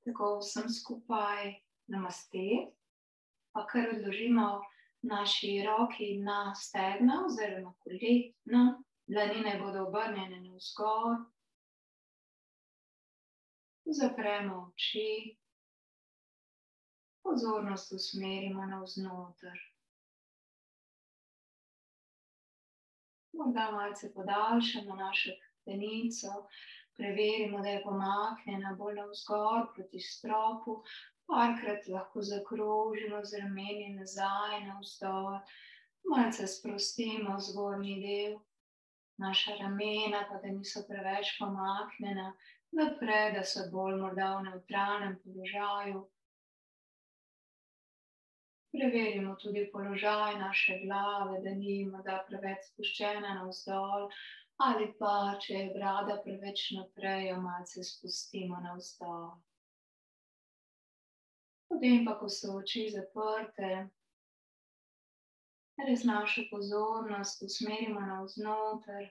Tako vsem skupaj namaste, pa kar odložimo naši roki na stegna oziroma kolena, dlani naj bodo obrnjene navzgor. Zapremo oči, pozornost usmerimo navznoter. Morda malce podaljšamo našo hrbtenico, preverimo, da je pomaknjena bolj navzgor proti stropu. Parkrat lahko zakrožimo z rameni nazaj, navzdol. Malce sprostimo zgornji del, naša ramena pa da niso preveč pomaknjena naprej, da so bolj morda v nevtralnem položaju. Preverimo tudi položaj naše glave, da ni morda preveč spuščena navzdol, ali pa, če je brada preveč naprej, jo malce spustimo navzdol. Potem pa, ko so oči zaprte, res našo pozornost usmerimo navznoter.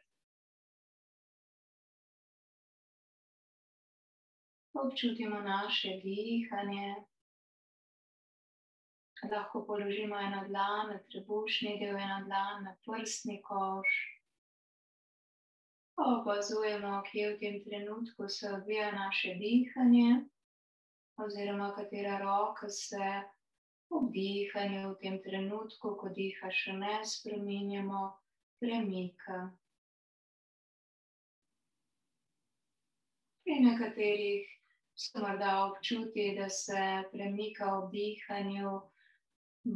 Občutimo naše dihanje. Lahko položimo eno dlan na trebušni del, eno dlan na prsni koš. Opazujemo, kje v tem trenutku se odvija naše dihanje, oziroma katera roka se ob dihanju v tem trenutku, ko diha še ne spreminjamo, premika. Pri nekaterih so morda občuti, da se premika ob dihanju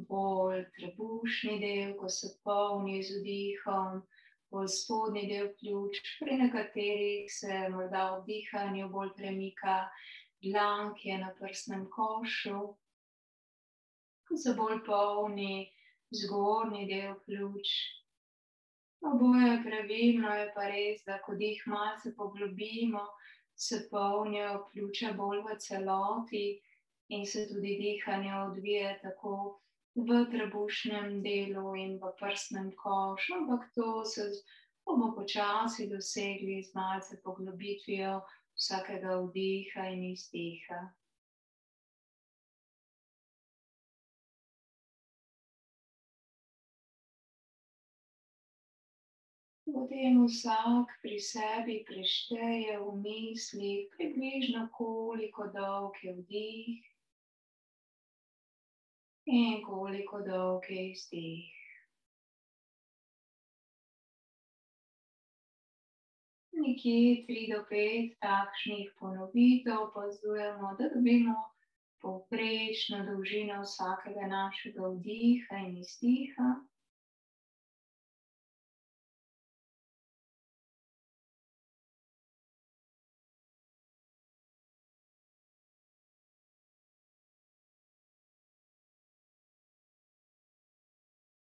bolj trebušni del, ko se polni z vdihom, bolj spodnji del pljuč. Pri nekaterih se morda ob dihanju bolj premika dlan, ki je na prsnem košu, ko se bolj polni zgornji del pljuč. Oboje je pravilno, je pa res, da ko dih malce poglobimo, se polnijo pljuča bolj v celoti in se tudi dihanje odvija tako v trebušnem delu in v prsnem košu, ampak to bomo počasi dosegli z malce poglobitvijo vsakega vdiha in izdiha. Potem vsak pri sebi prešteje v mislih približno, koliko dolg je vdih in koliko dolg je izdih. Nekje 3 do 5 takšnih ponovitev opazujemo, da dobimo povprečno dolžino vsakega našega vdiha in izdiha.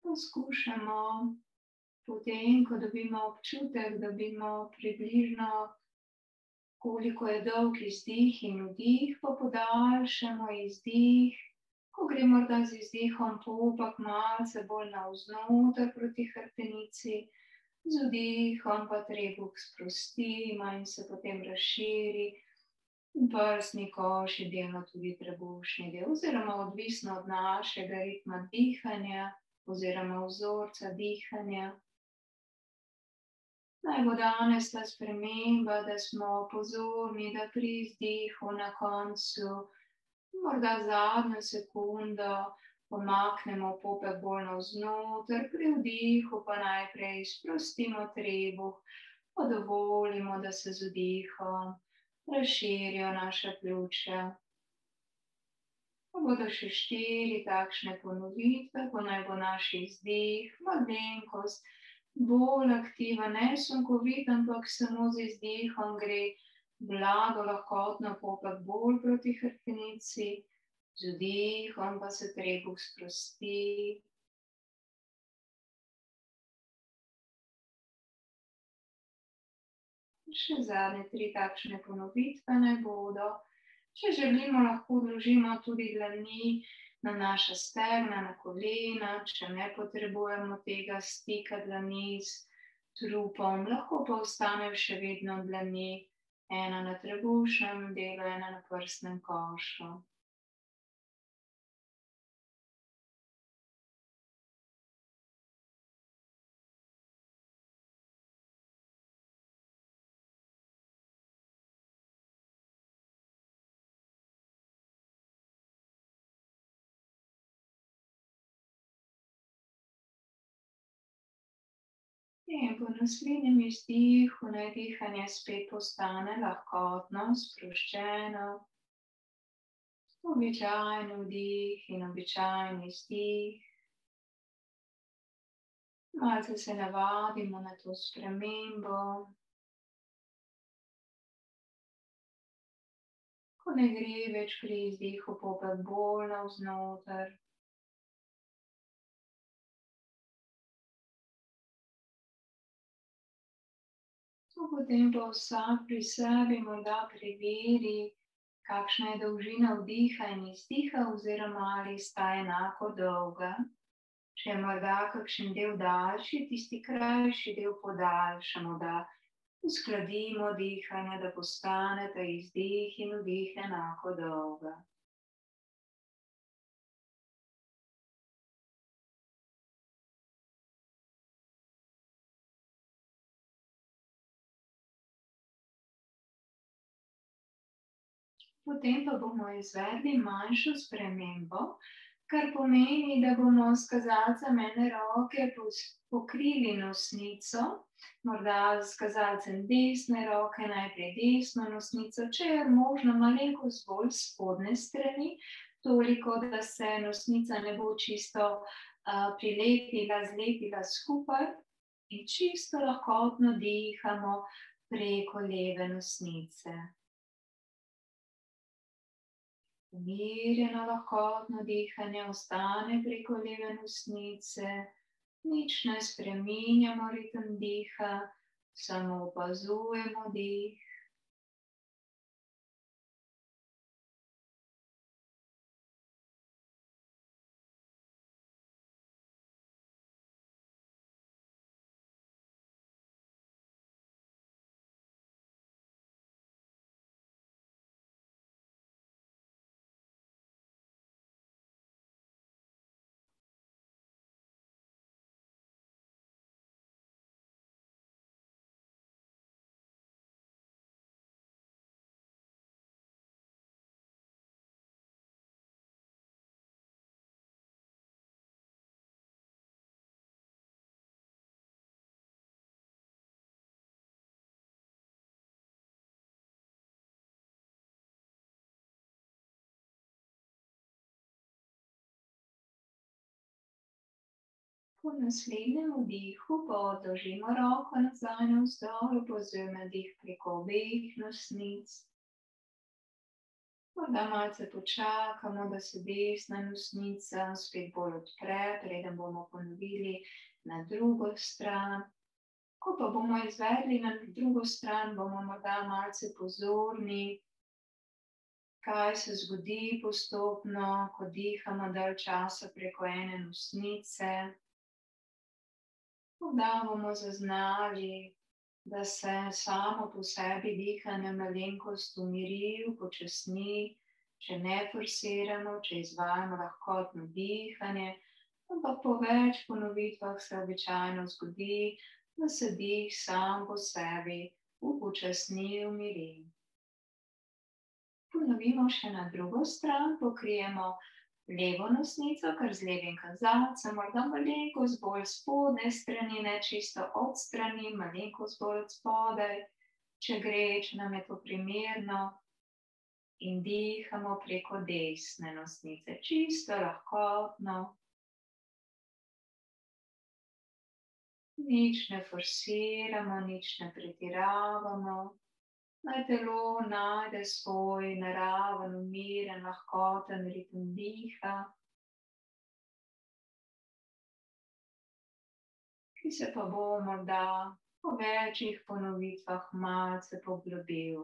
Poskušamo potem, ko dobimo občutek, dobimo približno, koliko je dolg izdih in vdih, pa podaljšamo izdih, ko gre morda z izdihom popak malce bolj navznoter proti hrbtenici, z vdihom pa trebuh sprostimo in se potem razširi. Prsni koš je delno tudi trebušni del, oziroma odvisno od našega ritma dihanja, oziroma vzorca dihanja. Naj bo danes ta sprememba, da smo pozorni, da pri izdihu na koncu, morda zadnjo sekundo, pomaknemo popek bolj navznoter, pri vdihu pa najprej sprostimo trebuh, pa dovolimo, da se z vdihom razširijo naša pljuča. Pa bodo še 4 takšne ponovitve, ko naj bo naš izdih malenkost bolj aktiven, ne sunkovit, ampak samo z izdihom gre blago, lahkotno popek bolj proti hrbtenici, z vdihom pa se trebuh sprosti. Še zadnje 3 takšne ponovitve naj bodo. Če želimo, lahko odložimo tudi dlani na naša stegna, na kolena, če ne potrebujemo tega stika dlani s trupom, lahko pa ostanejo še vedno dlani ena na trebušnem delu, ena na prsnem košu. In po naslednjem izdihu naj dihanje spet postane lahkotno, sproščeno. Običajni vdih in običajni izdih. Malce se navadimo na to spremembo. Ko ne gre več pri izdihu popet bolj navznoter. Potem pa vsak pri sebi morda preveri, kakšna je dolžina vdiha in izdiha, oziroma ali sta enako dolga. Če je morda kakšen del daljši, tisti krajši del podaljšamo, da uskladimo dihanje, da postaneta izdih in vdih enako dolga. Potem pa bomo izvedli manjšo spremembo, kar pomeni, da bomo s kazalcem ene roke pokrili nosnico, morda s kazalcem desne roke najprej desno nosnico, če je možno malenkost bolj spodnje strani, toliko, da se nosnica ne bo čisto zlepila skupaj, in čisto lahkotno dihamo preko leve nosnice. Umirjeno, lahkotno dihanje ostane preko leve nosnice, nič ne spreminjamo ritem diha, samo opazujemo dih. Po naslednjem vdihu pa odložimo roko nazaj navzdol, opazujemo dih preko obeh nosnic. Morda malce počakamo, da se desna nosnica spet bolj odpre, preden bomo ponovili na drugo stran. Ko pa bomo izvedli na drugo stran, bomo morda malce pozorni, kaj se zgodi postopno, ko dihamo dalj časa preko ene nosnice. Morda bomo zaznali, da se samo po sebi dihanje malenkost umiri, upočasni, če ne forsiramo, če izvajamo lahkotno dihanje, ampak po več ponovitvah se običajno zgodi, da se dih sam po sebi upočasni, umiri. Ponovimo še na drugo stran, pokrijemo levo nosnico, kar z levim kazalcem, morda malenkost bolj spodnje strani, ne čisto od strani, malenkost bolj od spodaj, če gre, če nam je to primerno. In dihamo preko desne nosnice, čisto lahkotno. Nič ne forsiramo, nič ne pretiravamo. Naj telo najde svoj naraven, umiren, lahkoten ritem diha, ki se pa bo morda po večjih ponovitvah malce poglobil.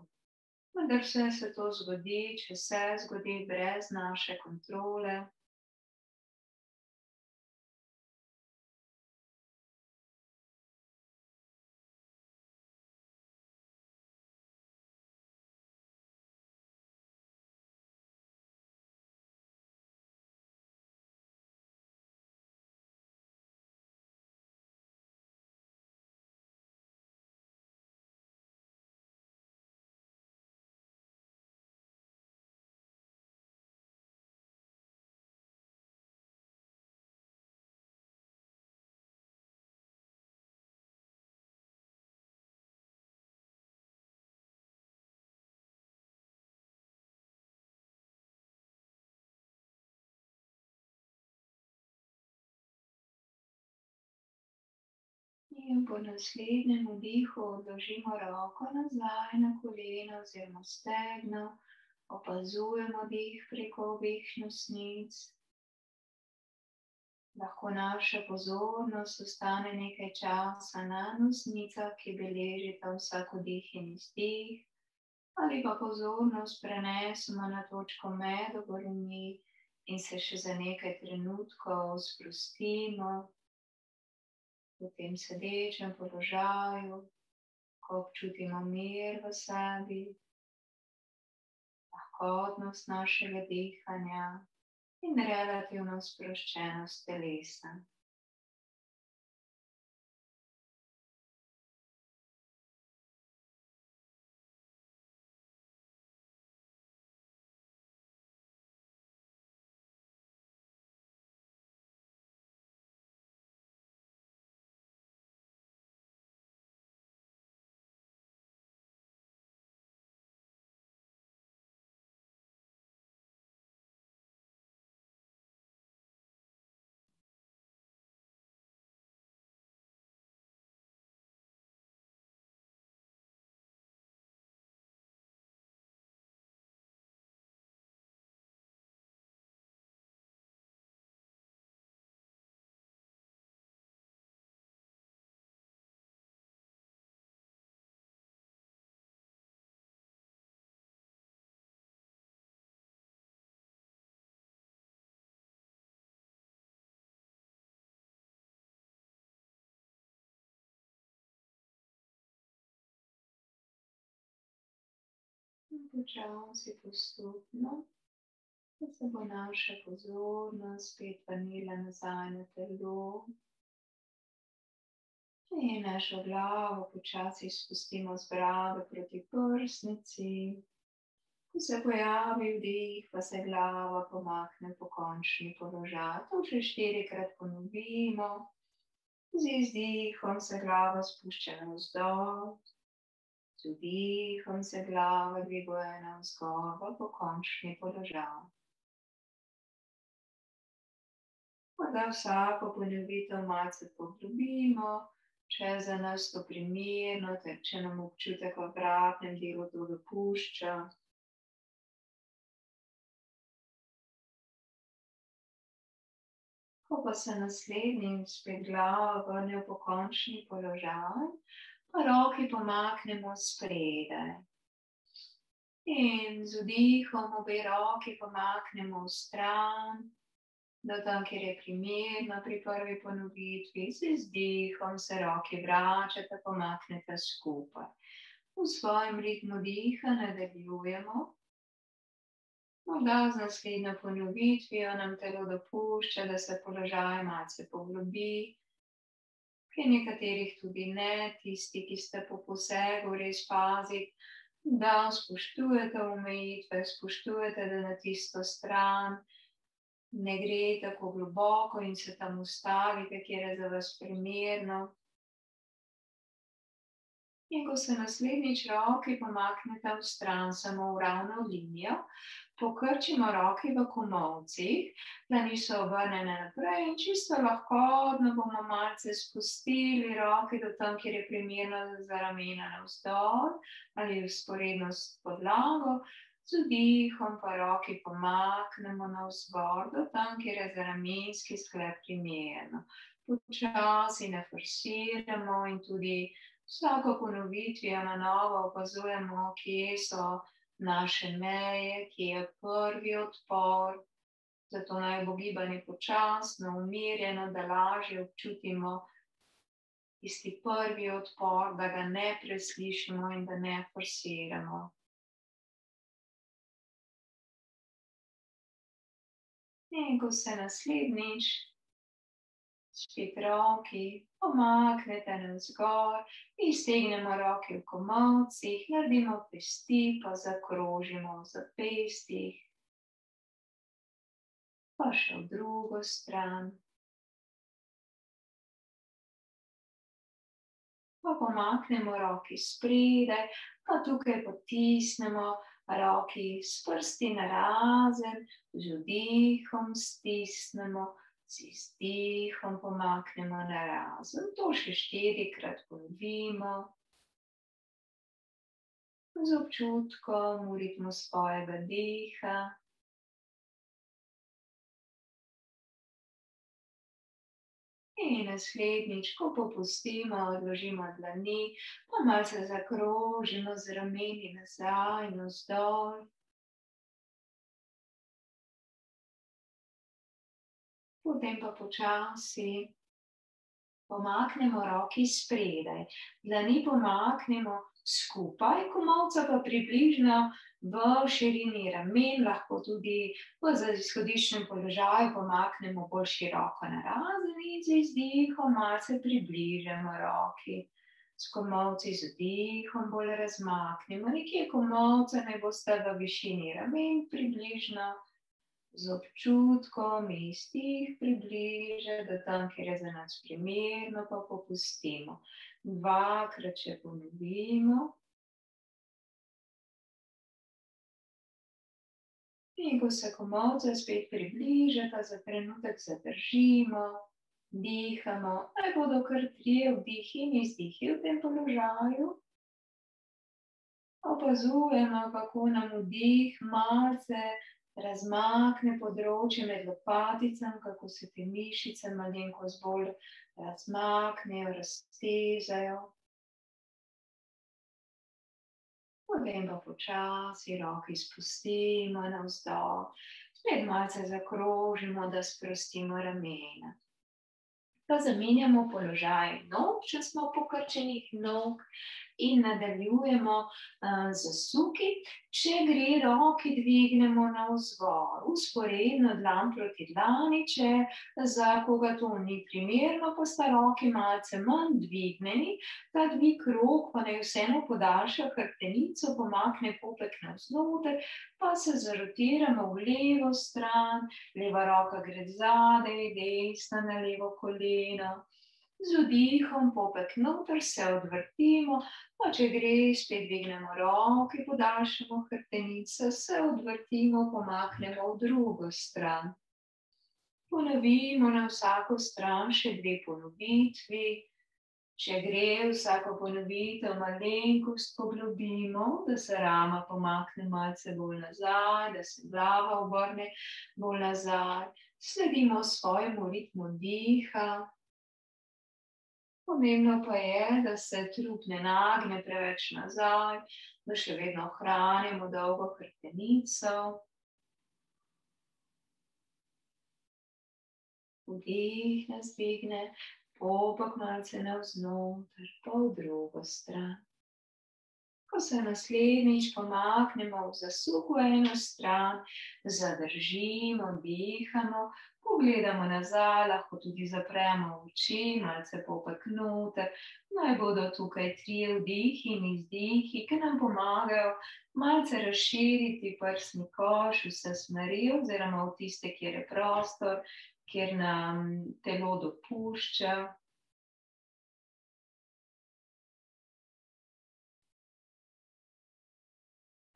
Vendar vse se to zgodi, če se zgodi brez naše kontrole. In po naslednjem vdihu odložimo roko nazaj na koleno oziroma stegno, opazujemo dih preko obeh nosnic. Lahko naša pozornost ostane nekaj časa na nosnicah, ki beležita vsak vdih in izdih, ali pa pozornost prenesemo na točko med obrvmi in se še za nekaj trenutkov sprostimo v tem sedečem položaju, ko občutimo mir v sebi, lahkotnost našega dihanja in relativno sproščenost telesa. In počasi postopno, da se bo naša pozornost spet vrnila nazaj na telo. In našo glavo počasi spustimo z brado proti prsnici. Ko se pojavi vdih, pa se glava pomakne v pokončni položaj. To še 4-krat ponovimo. Z izdihom se glava spušča navzdol. Z vdihom se glava dviguje navzgor v pokončni položaj. Morda vsako ponovitev malce poglobimo, če je za nas to primerno, ter če nam občutek v vratnem delu to dopušča. Ko pa se naslednjim spet glava vrne v pokončni položaj, pa roki pomaknemo spredaj. In z vdihom obe roki pomaknemo v stran, do tam, kjer je primerno pri prvi ponovitvi. Z izdihom se roki vračate, pomaknete skupaj. V svojem ritmu diha nadaljujemo. Morda z naslednjo ponovitvijo nam telo dopušča, da se položaj malce poglobi. Pri nekaterih tudi ne, tisti, ki ste po posegu res paziti, da spoštujete omejitve, spoštujete, da na tisto stran ne gre tako globoko in se tam ustavite, kjer je za vas primerno. In ko se naslednjič roki pomaknete v stran, samo v ravno linijo, pokrčimo roki v komolcih, da niso obrnjene naprej in čisto lahkotno bomo malce spustili roki do tam, kjer je primerno za ramena navzdol ali vzporedno s podlago. Z vdihom pa roki pomaknemo navzgor do tam, kjer je za ramenski sklep primerno. Počasi ne forsiramo in tudi vsako ponovitvijo na novo opazujemo, kje so naše meje, kje je prvi odpor. Zato naj bo gibanje počasno, umirjeno, da lažje občutimo tisti prvi odpor, da ga ne preslišimo in da ne forsiramo. In ko se naslednjič spet roki pomaknete navzgor, iztegnemo roke v komolcih, naredimo pesti, pa zakrožimo v zapestjih, pa še v drugo stran. Pa pomaknemo roki spredaj, pa tukaj potisnemo roki s prsti narazen, z vdihom stisnemo, Z izdihom pomaknemo narazen. To še 4-krat ponovimo. Z občutkom v ritmu svojega diha. In naslednjič, ko popustimo, odložimo dlani, pa malce zakrožimo z rameni nazaj in navzdol. Potem pa počasi pomaknemo roki spredaj. Dlani pomaknemo skupaj, komolca pa približno v širini ramen, lahko tudi v izhodiščnem položaju pomaknemo bolj široko narazen in z izdihom malce približamo roki. S komolci z vdihom bolj razmaknemo, nekje komolca naj bosta v višini ramen približno. Z občutkom istih približa, da tam, kjer je za nas primerno, pa popustimo. 2-krat še ponovimo. In ko se komolca spet približata, za trenutek zadržimo, dihamo. Naj bodo kar 3 vdihi in izdihi v tem položaju. Opazujemo, kako nam vdih malce razmakne področje med lopaticami, kako se te mišice malenkost bolj razmaknejo, raztezajo. Potem pa počasi roki spustimo navzdol. Spet malce zakrožimo, da sprostimo ramena. Pa zamenjamo položaj nog, če smo pokrčenih nog, in nadaljujemo z zasuki. Če gre, roki dvignemo navzgor, vzporedno dlan proti dlani, če za koga to ni primerno, pa sta roki malce manj dvignjeni. Ta dvig rok pa naj vseeno podaljša hrbtenico, pomakne popek navznoter, pa se zarotiramo v levo stran, leva roka gre zadaj, desna na levo koleno. Z vdihom popek noter se odvrtimo, pa če gre, spet dvignemo roke, podaljšamo hrbtenico, se odvrtimo, pomaknemo v drugo stran. Ponovimo na vsako stran še 2 ponovitvi. Če gre, vsako ponovitev malenkost poglobimo, da se rama pomakne malce bolj nazaj, da se glava obrne bolj nazaj. Sledimo svojemu ritmu diha. Pomembno pa je, da se trup ne nagne preveč nazaj, da še vedno ohranimo dolgo hrbtenico. Vdih nas dvigne, popek malce navznoter, pa v drugo stran. Ko se naslednjič pomaknemo v zasuk v eno stran, zadržimo, dihamo, pogledamo nazaj, lahko tudi zapremo oči, malce popek noter. Naj bodo tukaj 3 vdihi in izdihi, ki nam pomagajo malce razširiti prsni koš, vse smeri, oziroma v tiste, kjer je prostor, kjer nam telo dopušča.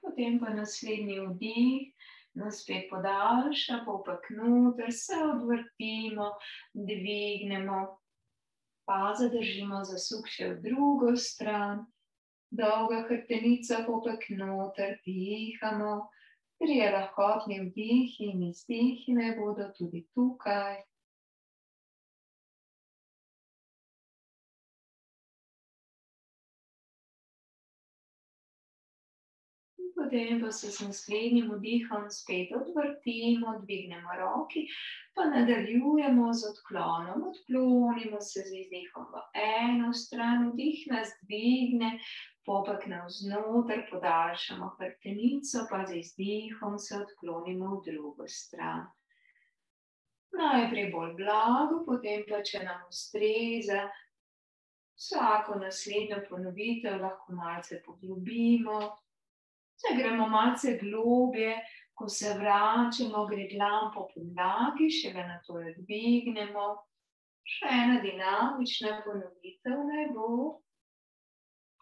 Potem pa naslednji vdih nas spet podaljša, popek noter, se odvrtimo, dvignemo, pa zadržimo zasuk še v drugo stran. Dolga hrbtenica, popek noter, dihamo. 3 lahkotni vdihi in izdihi naj bodo tudi tukaj. Potem pa se z naslednjim vdihom spet odvrtimo, dvignemo roki, pa nadaljujemo z odklonom. Odklonimo se z izdihom v eno stran, vdih nas dvigne, popek navznoter, podaljšamo hrbtenico, pa z izdihom se odklonimo v drugo stran. Najprej bolj blago, potem pa, če nam ustreza, vsako naslednjo ponovitev lahko malce poglobimo. Če gremo malce globje, ko se vračamo, gre dlan po podlagi, šele nato jo dvignemo. Še ena dinamična ponovitev naj bo.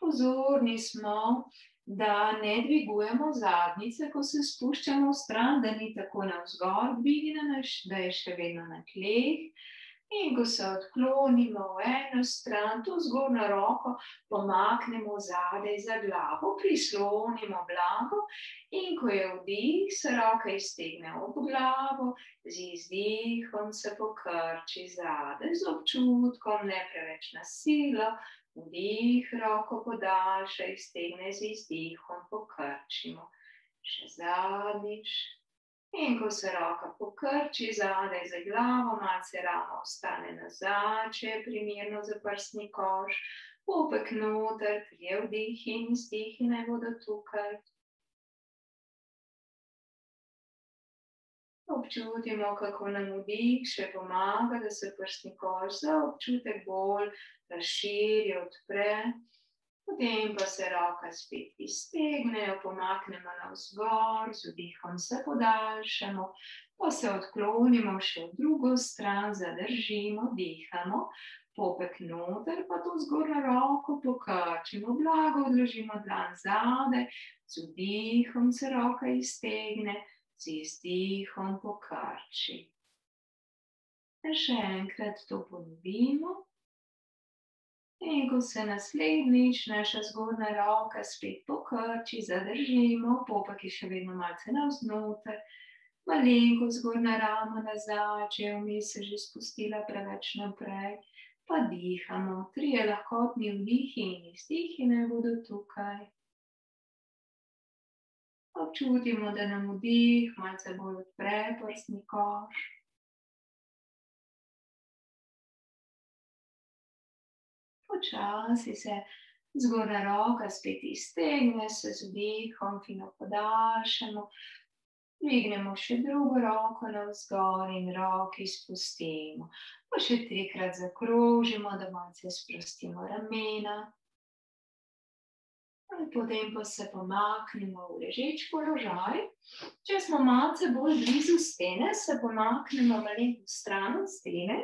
Pozorni smo, da ne dvigujemo zadnjice, ko se spuščamo v stran, da ni tako navzgor dvignjena, da je še vedno na tleh. In ko se odklonimo v eno stran, to zgornjo roko pomaknemo zadaj za glavo, prislonimo blago in ko je vdih, se roka iztegne ob glavo, z izdihom se pokrči zadaj z občutkom, ne preveč na silo, vdih, roko podaljša, iztegne z izdihom, pokrčimo. Še zadnjič. In ko se roka pokrči zadaj za glavo, malce rama ostane nazaj, če je primerno za prsni koš, popek noter, 3 vdihi in izdihi naj bodo tukaj. Občutimo, kako nam vdih še pomaga, da se prsni koš za občutek bolj razširi, odpre. Potem pa se roka spet iztegne, jo pomaknemo navzgor, z vdihom se podaljšamo, pa se odklonimo še v drugo stran, zadržimo, dihamo, popek noter, pa to zgornjo roko pokrčimo, blago odložimo dlan zadaj, z vdihom se roka iztegne, z izdihom pokrči. Še enkrat to ponovimo. In ko se naslednjič naša zgornja roka spet pokrči, zadržimo, popek je še vedno malce navznoter, malenko zgornja rama nazaj, če je vmes se že spustila preveč naprej, pa dihamo, 3 lahkotni vdihi in izdihi naj bodo tukaj. Občutimo, da nam vdih malce bolj odpre prsni koš. Počasi se zgornja roka spet iztegne, se z vdihom fino podaljšamo, dvignemo še drugo roko navzgor in roki spustimo. Pa še 3-krat zakrožimo, da malce sprostimo ramena. Potem pa se pomaknemo v ležeč položaj. Če smo malce bolj blizu stene, se pomaknemo malenko stran od stene.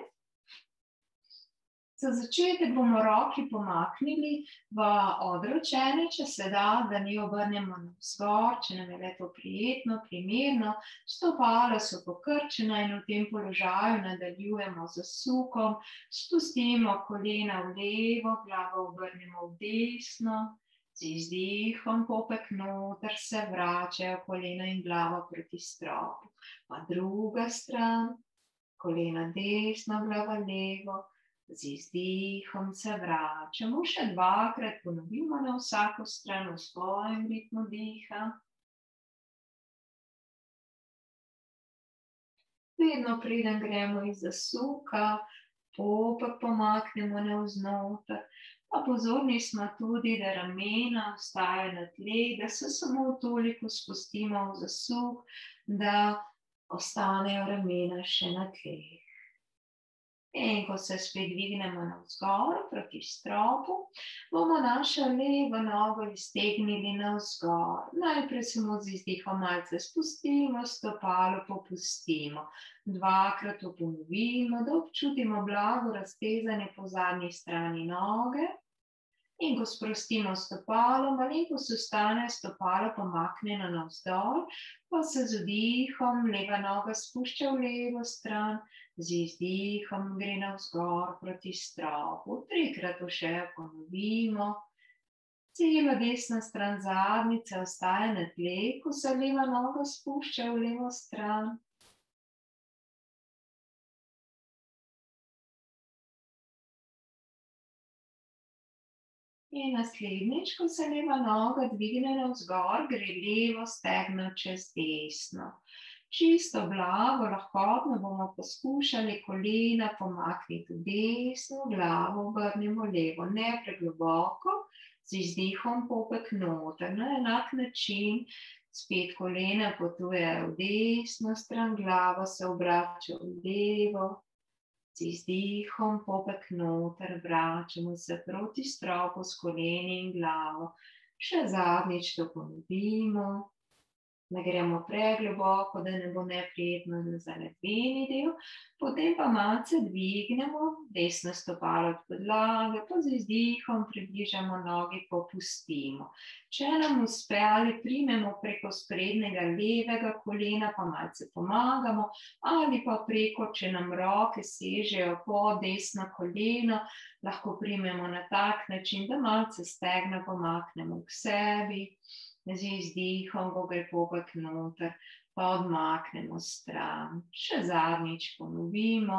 Za začetek bomo roki pomaknili v odročene, če se da, da mi obrnemo navzgor, če nam je le to prijetno, primerno. Stopala so pokrčena in v tem položaju nadaljujemo z zasukom. Spustimo kolena v levo, glavo obrnemo v desno. Z izdihom popek noter, se vračajo kolena in glava proti stropu. Pa druga stran, kolena desno, glava levo. Z izdihom se vračamo, še 2-krat ponovimo na vsako stran v svojem ritmu diha. Vedno preden gremo iz zasuka, popek pomaknemo navznoter, pa pozorni smo tudi, da ramena ostajajo na tleh, da se samo toliko spustimo v zasuk, da ostanejo ramena še na tleh. In ko se spet dvignemo navzgor proti stropu, bomo našo levo nogo iztegnili navzgor. Najprej samo z izdihom malce spustimo, stopalo popustimo. 2-krat to ponovimo, da občutimo blago raztezanje po zadnji strani noge. In ko sprostimo stopalo, malenkost ostane stopalo pomaknjeno navzdol, pa se z vdihom leva noga spušča v levo stran, z izdihom gre navzgor proti stropu. 3-krat to še ponovimo. Cela desna stran zadnjice ostaja na tleh, ko se leva noga spušča v levo stran. In naslednjič, ko se leva noga dvigne navzgor, gre levo stegno čez desno. Čisto blago, lahkotno bomo poskušali kolena pomakniti v desno, glavo obrnemo levo, ne pregloboko, z izdihom popek noter. Na enak način spet kolena potujejo v desno stran, glava se obrača v levo, z izdihom popek noter, vračamo se proti stropu s koleni in glavo. Še zadnjič to ponovimo. Ne gremo pregloboko, da ne bo neprijetno za ledveni del. Potem pa malce dvignemo desno stopalo od podlage, pa z izdihom približamo nogi, popustimo. Če nam uspe, ali primemo preko sprednjega levega kolena, pa malce pomagamo, ali pa preko, če nam roke sežejo pod desno koleno, lahko primemo na tak način, da malce stegna pomaknemo k sebi. Z izdihom bo gre pobek noter, pa odmaknemo stran. Še zadnjič ponovimo.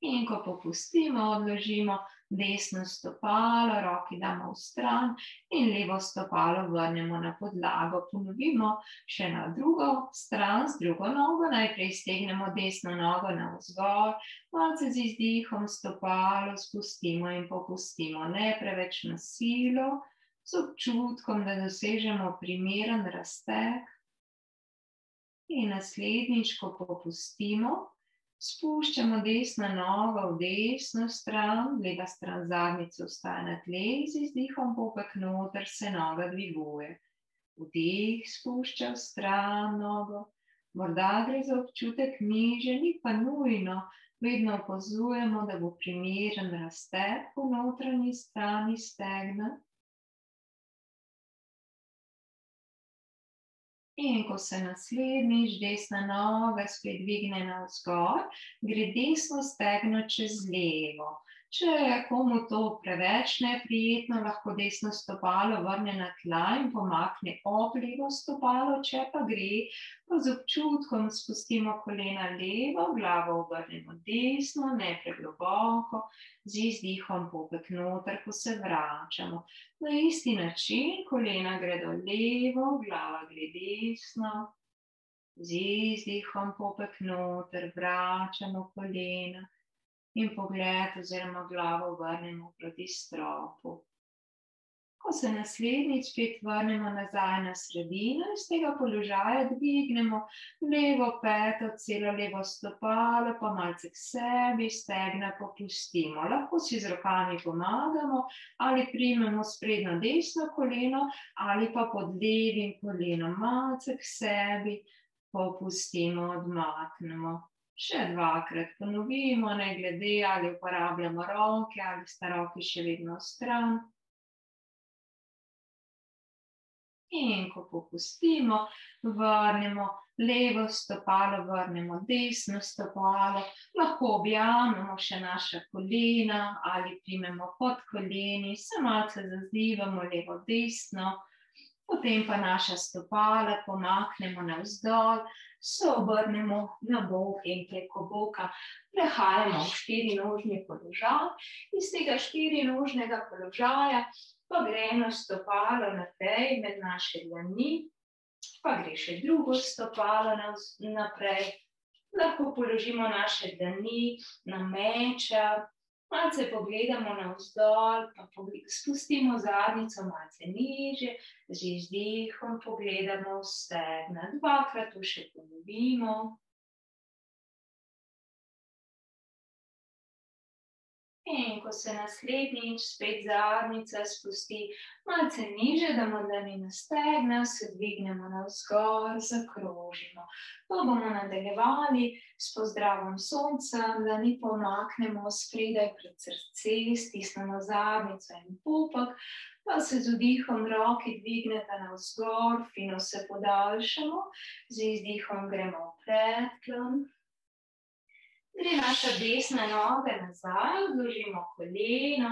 In ko popustimo, odložimo desno stopalo, roki damo v stran in levo stopalo vrnemo na podlago. Ponovimo še na drugo stran z drugo nogo. Najprej stegnemo desno nogo navzgor, malce z izdihom stopalo spustimo in popustimo. Ne preveč na silo, z občutkom, da dosežemo primeren razteg. In naslednjič, ko popustimo, spuščamo desno nogo v desno stran, leva stran zadnjice ostaja na tleh, z izdihom popek noter se noga dviguje. Vdih spušča v stran nogo, morda gre za občutek niže, ni pa nujno, vedno opazujemo, da bo primeren razteg po notranji strani stegna. In ko se naslednjič desna noga spet dvigne navzgor, gre desno stegno čez levo. Če je komu to preveč neprijetno, lahko desno stopalo vrne na tla in pomakne ob levo stopalo, če pa gre, pa z občutkom spustimo kolena levo, glavo obrnemo desno, ne pregloboko, z izdihom popek noter, ko se vračamo. Na isti način, kolena gredo levo, glava gre desno, z izdihom popek noter, vračamo kolena in pogled oziroma glavo vrnemo proti stropu. Ko se naslednjič spet vrnemo nazaj na sredino, iz tega položaja dvignemo levo peto, celo levo stopalo, pa malce k sebi, stegna popustimo. Lahko si z rokami pomagamo ali primemo sprednjo desno koleno ali pa pod levim kolenom malce k sebi, popustimo, odmaknemo. Še dvakrat ponovimo, ne glede ali uporabljamo roke ali sta roki še vedno stran. In ko popustimo, vrnemo levo stopalo, vrnemo desno stopalo, lahko objamemo še naša kolena ali primemo pod koleni, se malce zazivamo levo, desno, potem pa naša stopala pomaknemo navzdol, se obrnemo na bok in preko boka prehajamo v štirinožni položaj. Iz tega štirinožnega položaja pa gre eno stopalo naprej med naše dlani, pa gre še drugo stopalo naprej. Lahko položimo naše dlani na meča, malce pogledamo navzdol, pa spustimo zadnjico malce niže, z izdihom pogledamo v stegna. Dvakrat to še ponovimo. In ko se naslednjič spet zadnjica spusti malce niže, damo dlani na stegna, se dvignemo navzgor, zakrožimo. To bomo nadaljevali s pozdravom sonca, dlani pomaknemo spredaj pred srce, stisnemo zadnjico in pupek, pa se z vdihom roki dvigneta navzgor, fino se podaljšamo, z izdihom gremo v predklon. Gre naša desna noga nazaj, odložimo koleno,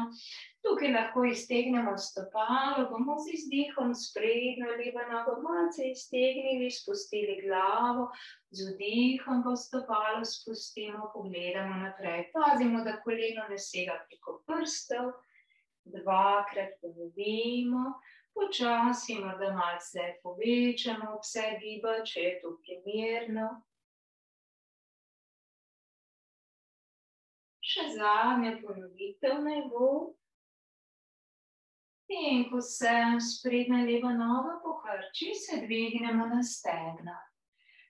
tukaj lahko iztegnemo stopalo, bomo z izdihom sprednjo levo nogo malce iztegnili, spustili glavo, z vdihom pa stopalo spustimo, pogledamo naprej. Pazimo, da koleno ne sega preko prstov, dvakrat ponovimo, počasi morda malce povečamo obseg giba, če je to primerno. Še zadnja ponovitev naj bo. In ko se sprednja leva noga pokrči, se dvignemo na stegna.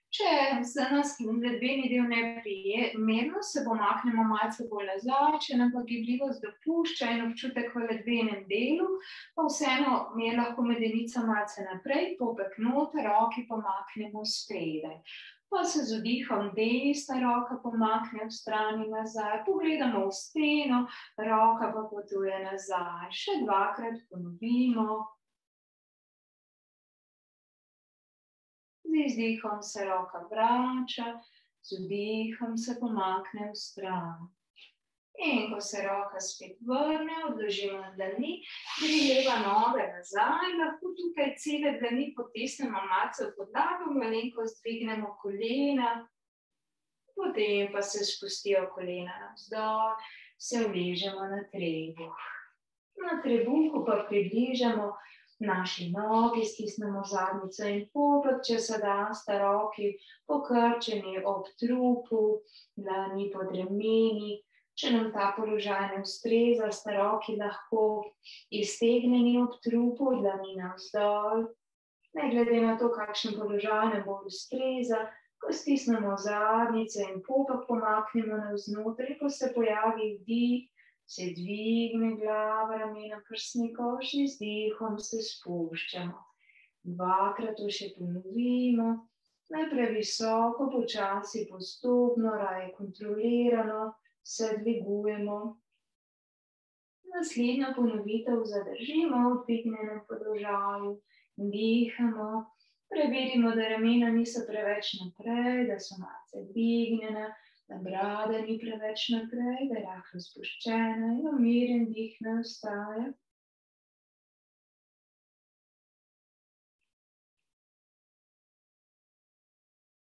Če se nas ledveni del neprimerno, se pomaknemo malce bolj nazaj, če nam pa gibljivost dopušča in občutek v ledvenem delu, pa vseeno je lahko medenica malce naprej, popek noter, roki pomaknemo spredaj. Pa se z vdihom desna roka pomakne v strani nazaj, pogledamo v steno, roka pa potuje nazaj. Še dvakrat ponovimo. Z izdihom se roka vrača, z vdihom se pomakne v stran. In ko se roka spet vrne, odložimo dlani, gre leva noga nazaj, lahko tukaj cele dlani potisnemo malce v podlago, malenkost dvignemo kolena, potem pa se spustijo kolena navzdol, se uležemo na trebuh. Na trebuhu pa približamo naši nogi, stisnemo zadnjico in popek, če se da, sta roki pokrčeni ob trupu, dlani pod remeni. Če nam ta položaj ne ustreza, sta roki lahko iztegnjeni ob trupu, dlani navzdol. Ne glede na to, kakšen položaj nam bolj ustreza, ko stisnemo zadnjico in popek pomaknemo navznoter, ko se pojavi vdih, se dvigne glava, ramena, prsni koš, z izdihom se spuščamo. Dvakrat to še ponovimo. Najprej visoko, počasi, postopno, raje kontrolirano se dvigujemo. Naslednjo ponovitev zadržimo v dvignjenem položaju, dihamo, preverimo, da ramena niso preveč naprej, da so malce dvignjena, da brada ni preveč naprej, da je rahlo spuščena in umiren dih ne ostaja.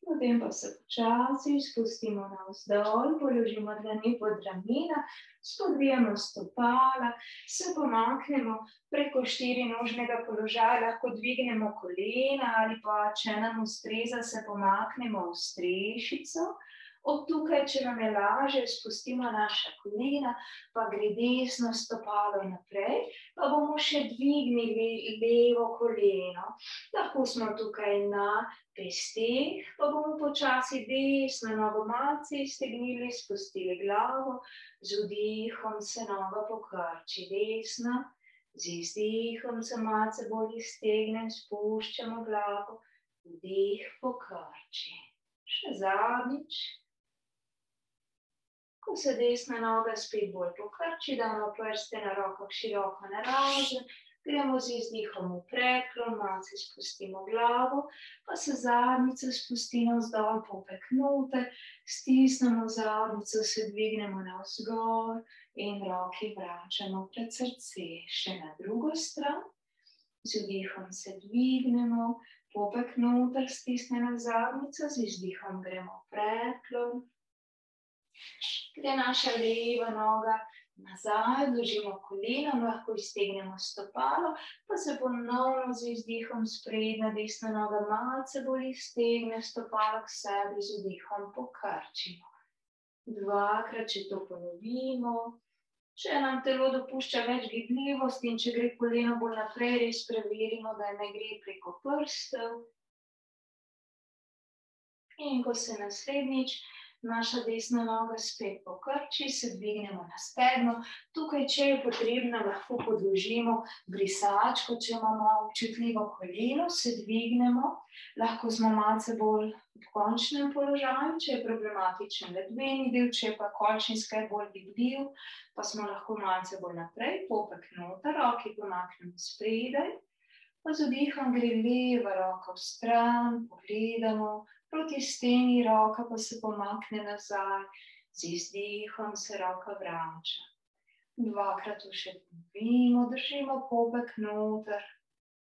Potem pa se počasi spustimo navzdol, položimo dlani pod ramena, spodvijamo stopala, se pomaknemo preko štirinožnega položaja, lahko dvignemo kolena ali pa, če nam ustreza, se pomaknemo v strešico. Od tukaj, če nam je lažje, spustimo naša kolena, pa gre desno stopalo naprej, pa bomo še dvignili levo koleno. Lahko smo tukaj na pesteh, pa bomo počasi desno nogo malce iztegnili, spustili glavo, z vdihom se noga pokrči desno, z izdihom se malce bolj iztegnem, spuščamo glavo, vdih pokrči. Še zadnjič. Ko se desna noga spet bolj pokrči, damo prste na rokah široko narazen, gremo z izdihom v preklon, malce spustimo glavo, pa se zadnjica spusti navzdol, popek noter, stisnemo zadnjico, se dvignemo navzgor in roki vračamo pred srce. Še na drugo stran, z vdihom se dvignemo, popek noter, stisnemo zadnjico, z izdihom gremo v preklon. Gre naša leva noga nazaj, odložimo koleno, lahko iztegnemo stopalo, pa se ponovno z izdihom sprednja desna noga malce bolj iztegne, stopalo k sebi, z vdihom pokrčimo. Dvakrat, če to ponovimo. Če nam telo dopušča več gibljivosti in če gre koleno bolj naprej, res preverimo, da ne gre preko prstev. In ko se naslednjič naša desna noga spet pokrči, se dvignemo na stegno. Tukaj, če je potrebno, lahko podložimo brisačko, če imamo občutljivo koleno, se dvignemo. Lahko smo malce bolj v končnem položaju, če je problematičen ledveni del, če je pa končnička bolj gibljiv, pa smo lahko malce bolj naprej, popek noter, roki pomaknemo spredaj. Pa z vdihom gre leva roka v stran, pogledamo, proti steni roka pa se pomakne nazaj, z izdihom se roka vrača. Dvakrat to še ponovimo, držimo popek noter.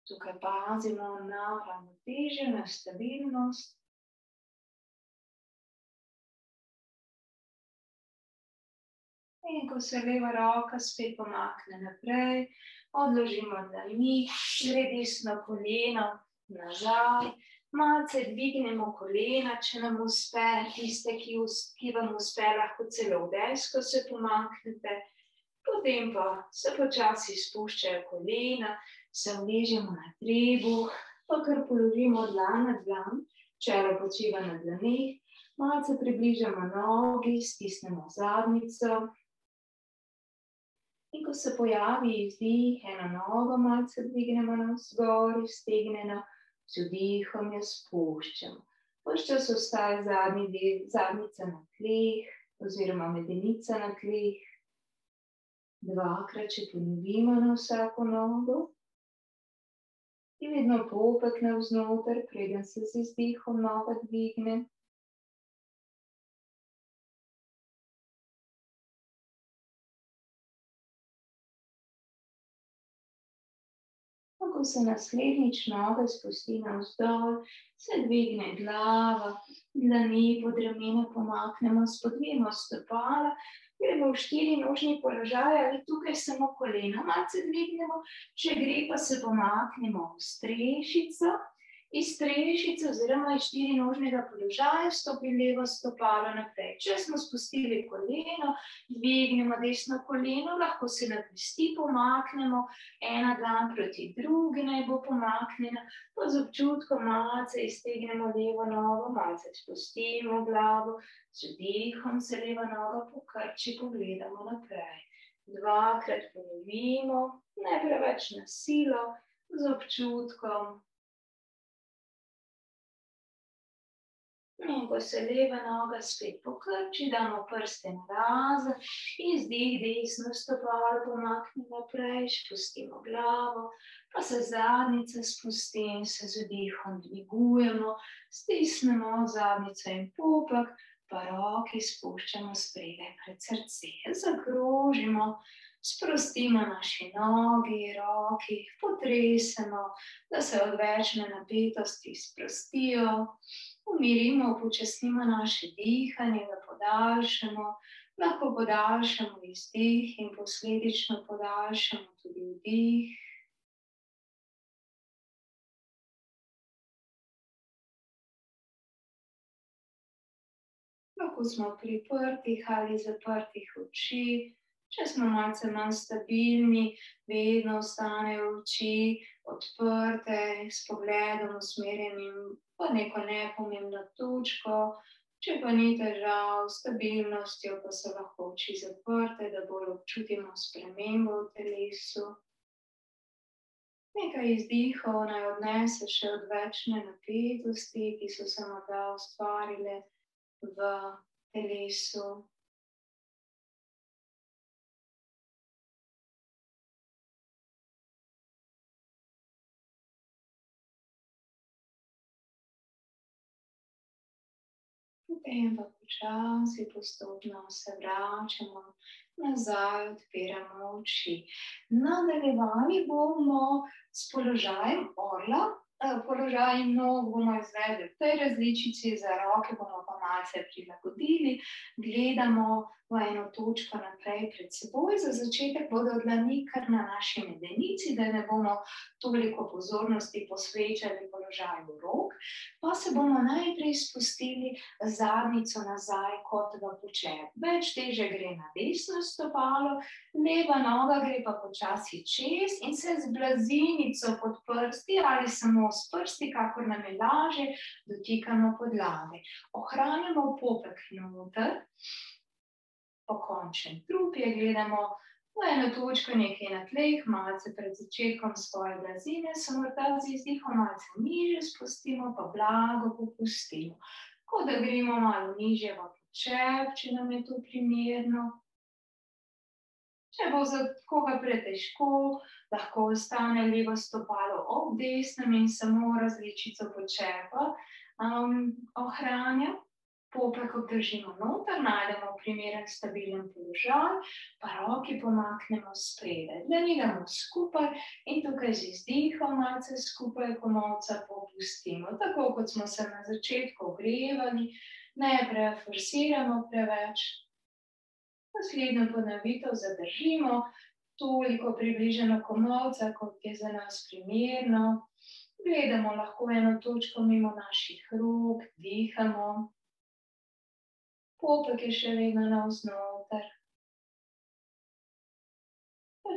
Tukaj pazimo na ravnotežje, na stabilnost. In ko se leva roka spet pomakne naprej, odložimo dlani, gre desno koleno nazaj, malce dvignemo kolena, če nam uspe, tiste, ki vam uspe, lahko celo v desko se pomaknete. Potem pa se počasi spuščajo kolena, se uležemo na trebuh, pa kar položimo dlan na dlan. Čelo počiva na dlaneh, malce približamo nogi, stisnemo zadnjico. In ko se pojavi izdih, eno nogo malce dvignemo navzgor, iztegnjeno, z vdihom jo spuščamo. Ves čas ostaja zadnjica na tleh, oziroma medenica na tleh. Dvakrat, če ponovimo na vsako nogo. In vedno popek navznoter, preden se z izdihom noga dvigne. Ko se naslednjič noga spusti navzdol, se dvigne glava, dlani pod ramena pomaknemo, spodvijemo stopala, gremo v štirinožni položaj ali tukaj samo kolena malce dvignemo, če gre pa se pomaknemo v strešico, iz strešice oziroma iz štirinožnega položaja stopi levo stopalo naprej. Če smo spustili koleno, dvignemo desno koleno, lahko se na pesti pomaknemo, ena dlan proti drugi naj bo pomaknjena, pa z občutkom malce iztegnemo levo nogo, malce spustimo glavo, z vdihom se leva noga pokrči, pogledamo naprej. Dvakrat ponovimo, ne preveč na silo, z občutkom. In ko se leva noga spet pokrči, damo prste narazen, izdih desno stopalo pomakni naprej, spustimo glavo, pa se zadnjica spusti in se z vdihom dvigujemo, stisnemo zadnjico in popek, pa roki spuščamo spredaj pred srce, zakrožimo, sprostimo naši nogi, roki, potresemo, da se odvečne napetosti sprostijo. Umirimo, upočasnimo naše dihanje, ga podaljšamo, lahko podaljšamo izdih in posledično podaljšamo tudi vdih. Lahko smo priprtih ali zaprtih oči, če smo malce manj stabilni, vedno ostanejo oči odprte, s pogledom usmerjenim pa neko nepomembno točko, če pa ni težav s stabilnostjo, pa so lahko oči zaprte, da bolj občutimo spremembo v telesu. Nekaj izdihov naj odnese še odvečne napetosti, ki so se morda ustvarile v telesu. Potem pa počasi postopno se vračamo nazaj, odpiramo oči. Nadaljevali bomo s položajem orla, položaj nog bomo izvedli v tej različici, za roke bomo pa malce prilagodili, gledamo v eno točko naprej pred seboj, za začetek bodo dlani kar na naši medenici, da ne bomo toliko pozornosti posvečali položaju rok, pa se bomo najprej spustili zadnjico nazaj kot v počep. Več teže gre na desno stopalo, leva noga gre pa počasi čez in se z blazinico pod prsti ali samo s prsti, kakor nam je lažje, dotikamo podlage. Ohranjamo popek noter, pokončen trupje, gledamo v eno točko nekaj na tleh, malce pred začetkom svoje blazine, se morda z izdihom malce nižje spustimo, pa blago popustimo. Kot da gremo malo nižje v počep, če nam je to primerno. Če bo za koga pretežko, lahko ostane levo stopalo ob desnem in samo različico počepa ohranja. Popek obdržimo noter, najdemo primeren stabilen položaj, pa roki pomaknemo spredaj. Dlani damo skupaj in tukaj z izdihom malce skupaj komolca popustimo. Tako kot smo se na začetku ogrevali, ne preforsiramo preveč. Naslednjo ponovitev zadržimo, toliko približeno komolca, kot je za nas primerno. Gledamo lahko eno točko mimo naših rok, dihamo. Popek je še vedno navznoter.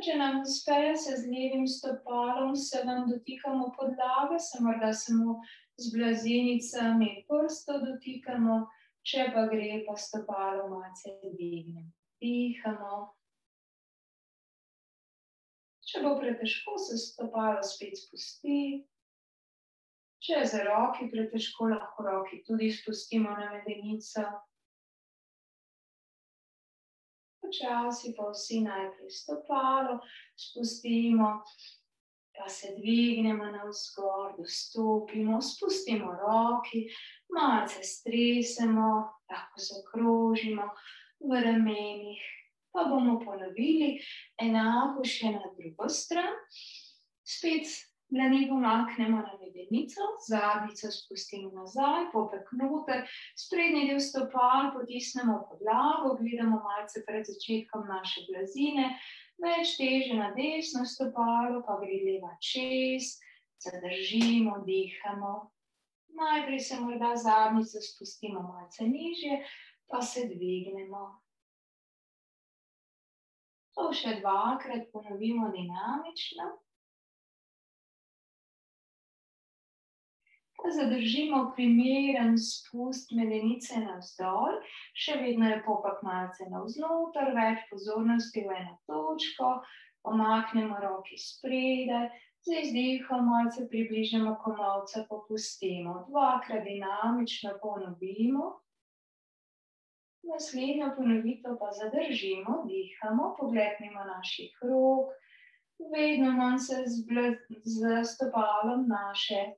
Če nam uspe, se z levim stopalom se vam dotikamo podlage, se morda samo z blazinicami prsto dotikamo, če pa gre, pa stopalo malce dvignemo. Dihamo. Če bo pretežko, se stopalo spet spusti. Če je za roki pretežko, lahko roki tudi spustimo na medenico. Počasi pa vsi najprej stopalo spustimo, pa se dvignemo navzgor, dostopimo, spustimo roki, malce stresemo, lahko zakrožimo v ramenih. Pa bomo ponovili enako še na drugo stran. Spet dlani pomaknemo na medenico, zadnjico spustimo nazaj, popek noter, sprednji del stopal potisnemo v podlago, gledamo malce pred začetkom naše blazine, več teže na desno stopalo, pa gre leva čez, zadržimo, dihamo. Najprej se morda zadnjico spustimo malce nižje, pa se dvignemo. To še dvakrat ponovimo dinamično. Zadržimo primeren spust medenice navzdol, še vedno je popek malce navznoter, več pozornosti v eno točko, pomaknemo roki spredaj, z izdihom malce približamo komolca, popustimo, dvakrat dinamično ponovimo. Naslednjo ponovitev pa zadržimo, dihamo, pogled mimo naših rok, vedno manj se z stopalom naše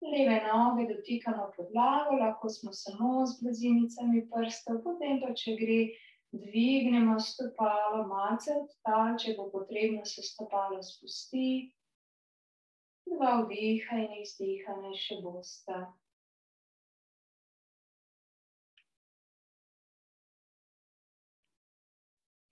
leve noge dotikamo podlago, lahko smo samo z blazinicami prstov, potem pa, če gre, dvignemo stopalo, malce od tal, če bo potrebno, se stopalo spusti. 2 vdiha in izdihanja še bosta.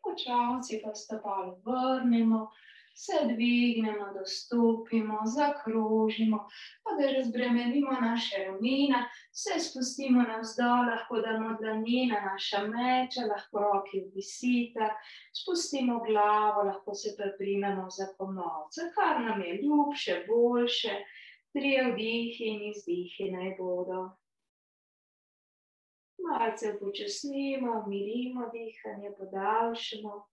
Počasi pa stopalo vrnemo, se dvignemo, dostopimo, zakrožimo, pa da razbremenimo naše ramena, se spustimo navzdol, lahko damo dlani na naša meča, lahko roki obvisita, spustimo glavo, lahko se priprimemo za komolce, kar nam je ljubše, boljše, 3 vdihi in izdihi naj bodo. Malce upočasnimo, umirimo dihanje, podaljšamo.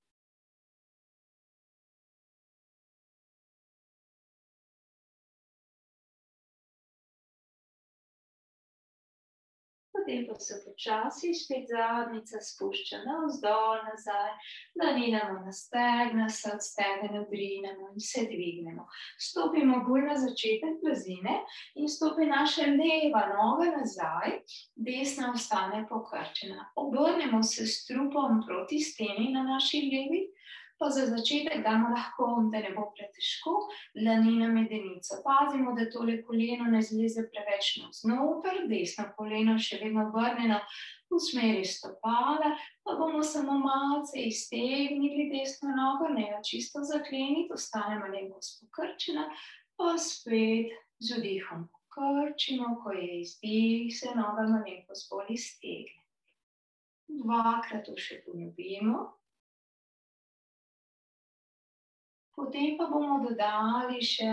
Potem pa se počasi spet zadnjica spušča navzdol, nazaj, narinemo na stegna, se od stegen odrinemo in se dvignemo. Stopimo bolj na začetek blazine in stopi naša leva noga nazaj, desna ostane pokrčena. Obrnemo se s trupom proti steni na naši levi, pa za začetek damo lahko, da ne bo pretežko, dlani na medenico. Pazimo, da tole koleno ne zleze preveč navznoter, desno koleno še vedno obrnjeno v smeri stopala, pa bomo samo malce iztegnili desno nogo, ne jo čisto zakleniti, ostane malenkost pokrčena, pa spet z vdihom pokrčimo, ko je izdih, se noga malenkost bolj iztegne. 2krat to še ponovimo. Potem pa bomo dodali še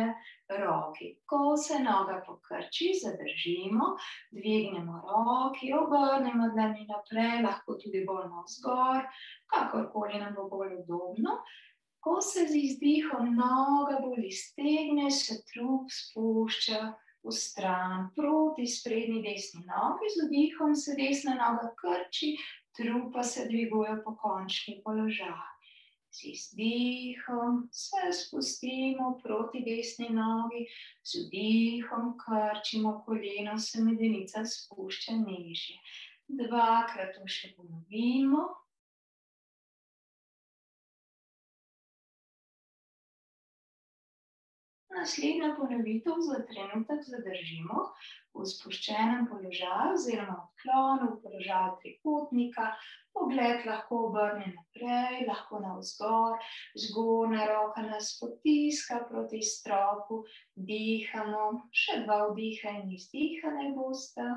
roki. Ko se noga pokrči, zadržimo, dvignemo roki, obrnemo dlani naprej, lahko tudi bolj navzgor, kakorkoli nam bo bolj udobno. Ko se z izdihom noga bolj iztegne, se trup spušča v stran proti sprednji desni nogi, z vdihom se desna noga krči, trup pa se dviguje v pokončni položaj. Z izdihom se spustimo proti desni nogi, z vdihom krčimo koleno, se medenica spušča nižje. 2krat to še ponovimo. Naslednja ponovitev za trenutek zadržimo v spuščenem položaju oziroma odklonu, v položaju trikotnika. Pogled lahko obrne naprej, lahko navzgor, zgornja roka nas potiska proti stropu, dihamo, še 2 vdiha in izdiha naj bosta.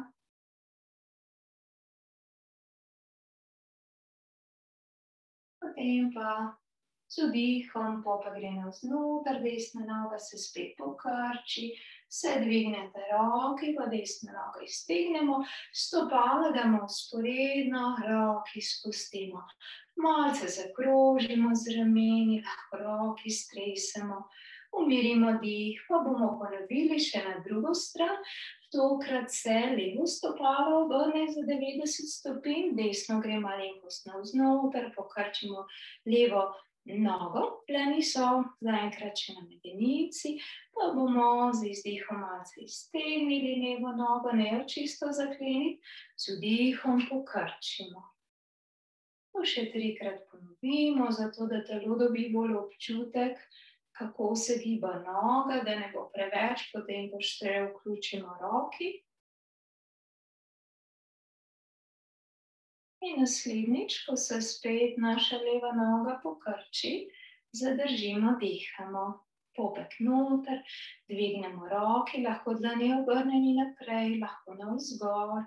Potem pa z vdihom, pa gre navznoter, desna noga se spet pokrči, Se dvignete roki, pa desno nogo iztegnemo, stopala damo vzporedno, roki spustimo. Malce zakrožimo z rameni, lahko roki stresemo, umirimo dih, pa bomo ponovili še na drugo stran. Tokrat se levo stopalo obrne za 90 stopinj, desno gre malenkost navznoter, pokrčimo levo nogo, pleni so zaenkrat še na medenici, pa bomo z izdihom malce iztegnili levo nogo, ne jo čisto zakleniti, z vdihom pokrčimo. To še 3-krat ponovimo, zato da telo dobi bolj občutek, kako se giba noga, da ne bo preveč, potem poštreje vključimo roki. In naslednjič, ko se spet naša leva noga pokrči, zadržimo, dihamo. Popek noter, dvignemo roki, lahko dlani obrnjeni naprej, lahko navzgor.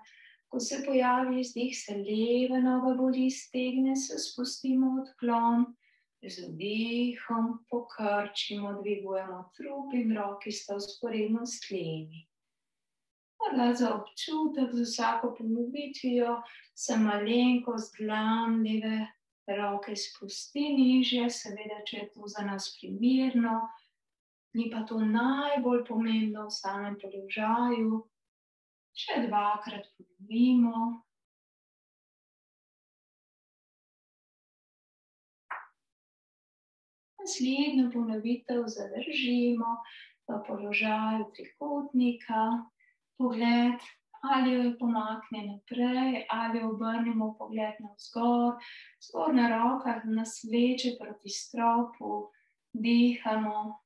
Ko se pojavi izdih, se leva noga bolj iztegne, se spustimo odklon. Z vdihom pokrčimo, dvigujemo trup in roki sta vzporedno s tlemi. Morda za občutek z vsako ponovitvijo se malenkost dlan leve roke spusti nižje, seveda, če je to za nas primerno. Ni pa to najbolj pomembno v samem položaju. Še 2-krat ponovimo. Naslednjo ponovitev zadržimo v položaju trikotnika, pogled ali jo pomakne naprej, ali obrnemo pogled navzgor, zgornja roka nas vleče proti stropu, dihamo.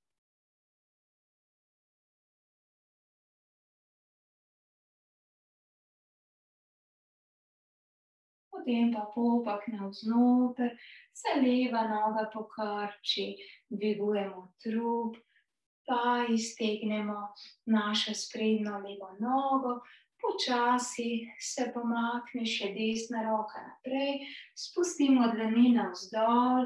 Potem pa popek navznoter, se leva noga pokrči, dvigujemo trup, pa iztegnemo našo sprednjo levo nogo, počasi se pomakne še desna roka naprej, spustimo dlani navzdol,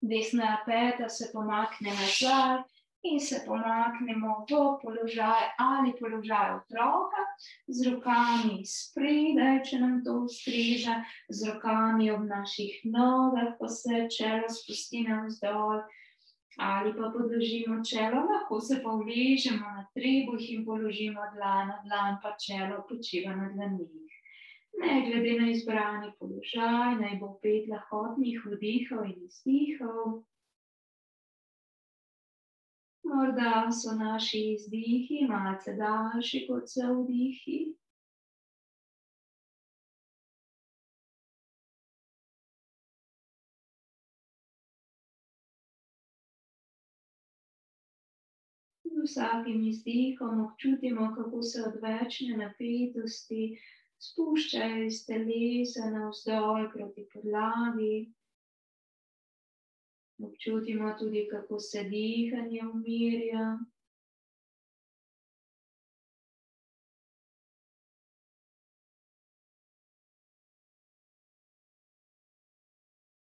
desna peta se pomakne nazaj in se pomaknemo v položaj ali položaj otroka, z rokami spredaj, če nam to ustreza, z rokami ob naših nogah, ko se čelo spusti navzdol, ali pa podložimo čelo, lahko se pa uležemo na trebuh in položimo dlan na dlan, pa čelo počiva na dlanih. Ne glede na izbrani položaj, naj bo 5 lahkotnih vdihov in izdihov. Morda so naši izdihi malce daljši kot so vdihi. Z vsakim izdihom občutimo, kako se odvečne napetosti spuščajo iz telesa navzdol proti podlagi. Občutimo tudi, kako se dihanje umirja.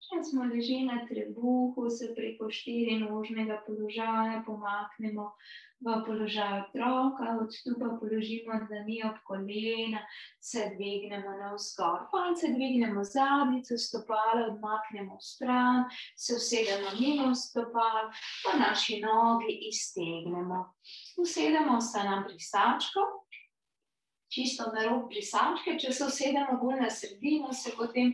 Če smo leži na trebuhu, se preko 4-nožnega položaja pomaknemo v položaj otroka, od tu pa položimo dlani ob kolena, se dvignemo navzgor. Palce dvignemo zadnjico, stopala odmaknemo v stran, se usedemo mimo stopal, pa naši nogi iztegnemo. Usedemo se na brisačko, čisto na rob brisačke, če se usedemo bolj na sredino, se potem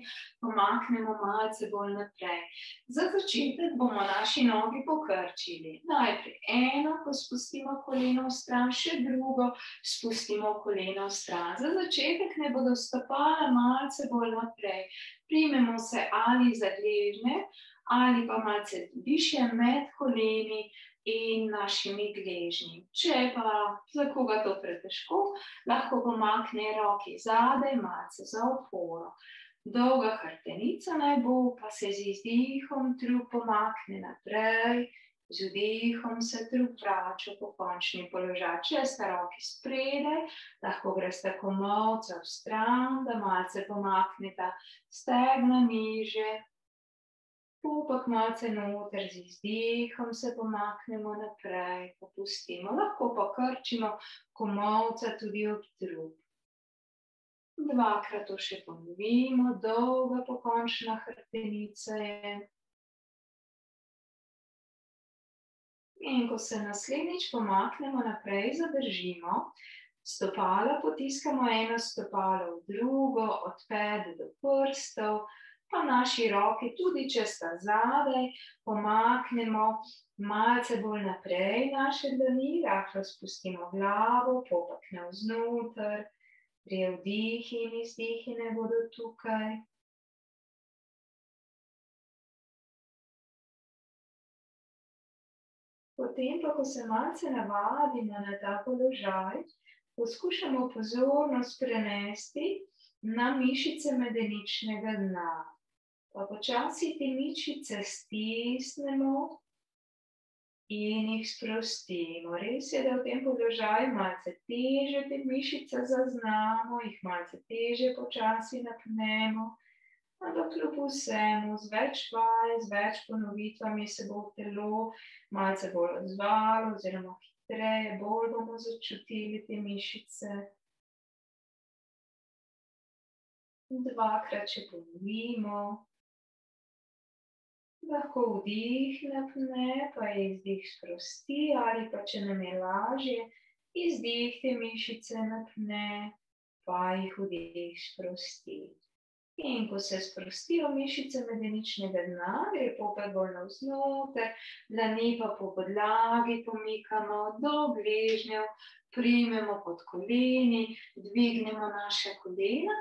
pomaknemo malce bolj naprej. Za začetek bomo naši nogi pokrčili. Najprej eno, ko spustimo koleno v stran, še drugo, spustimo koleno v stran. Za začetek ne bodo stopala malce bolj naprej. Primemo se ali za gležnje, ali pa malce višje med koleni in našimi gležnji. Če pa za koga to pretežko, lahko pomakne roki zadaj, malce za oporo. Dolga hrbtenica naj bo, pa se z izdihom trup pomakne naprej, z vdihom se trup vrača v pokončni položaj. Če sta roki spredaj, lahko gresta komolca v stran, da malce pomakneta stegna nižje. Pupak malce noter, z izdihom se pomaknemo naprej, popustimo. Lahko pa krčimo komolca tudi ob trup. Dvakrat to še ponovimo, dolga pokončna hrbtenica je. In ko se naslednjič pomaknemo naprej, zadržimo. Stopala potiskamo eno stopalo v drugo, od pet do prstov, pa naši roki, tudi če sta zadaj, pomaknemo malce bolj naprej naše dlani, rahlo spustimo glavo, popak navznoter, vdihi in izdihi ne bodo tukaj. Potem pa, ko se malce navadimo na ta položaj, poskušamo pozornost prenesti na mišice medeničnega dna. Pa počasi te mišice stisnemo in jih sprostimo. Res je, da v tem položaju malce teže te mišice zaznamo, jih malce teže počasi napnemo, ampak kljub vsemu, z več vaj, z več ponovitvami se bo telo malce bolj odzvalo oziroma hitreje, bolj bomo začutili te mišice. Dvakrat še ponovimo. Lahko vdih napne, pa izdih sprosti, ali pa če nam je lažje, izdih te mišice napne, pa jih vdih sprosti. In ko se sprostijo mišice medeničnega dna, gre popek bolj navznoter, dlani pa po podlagi pomikamo do gležnjev, primemo pod koleni, dvignemo naše kolena,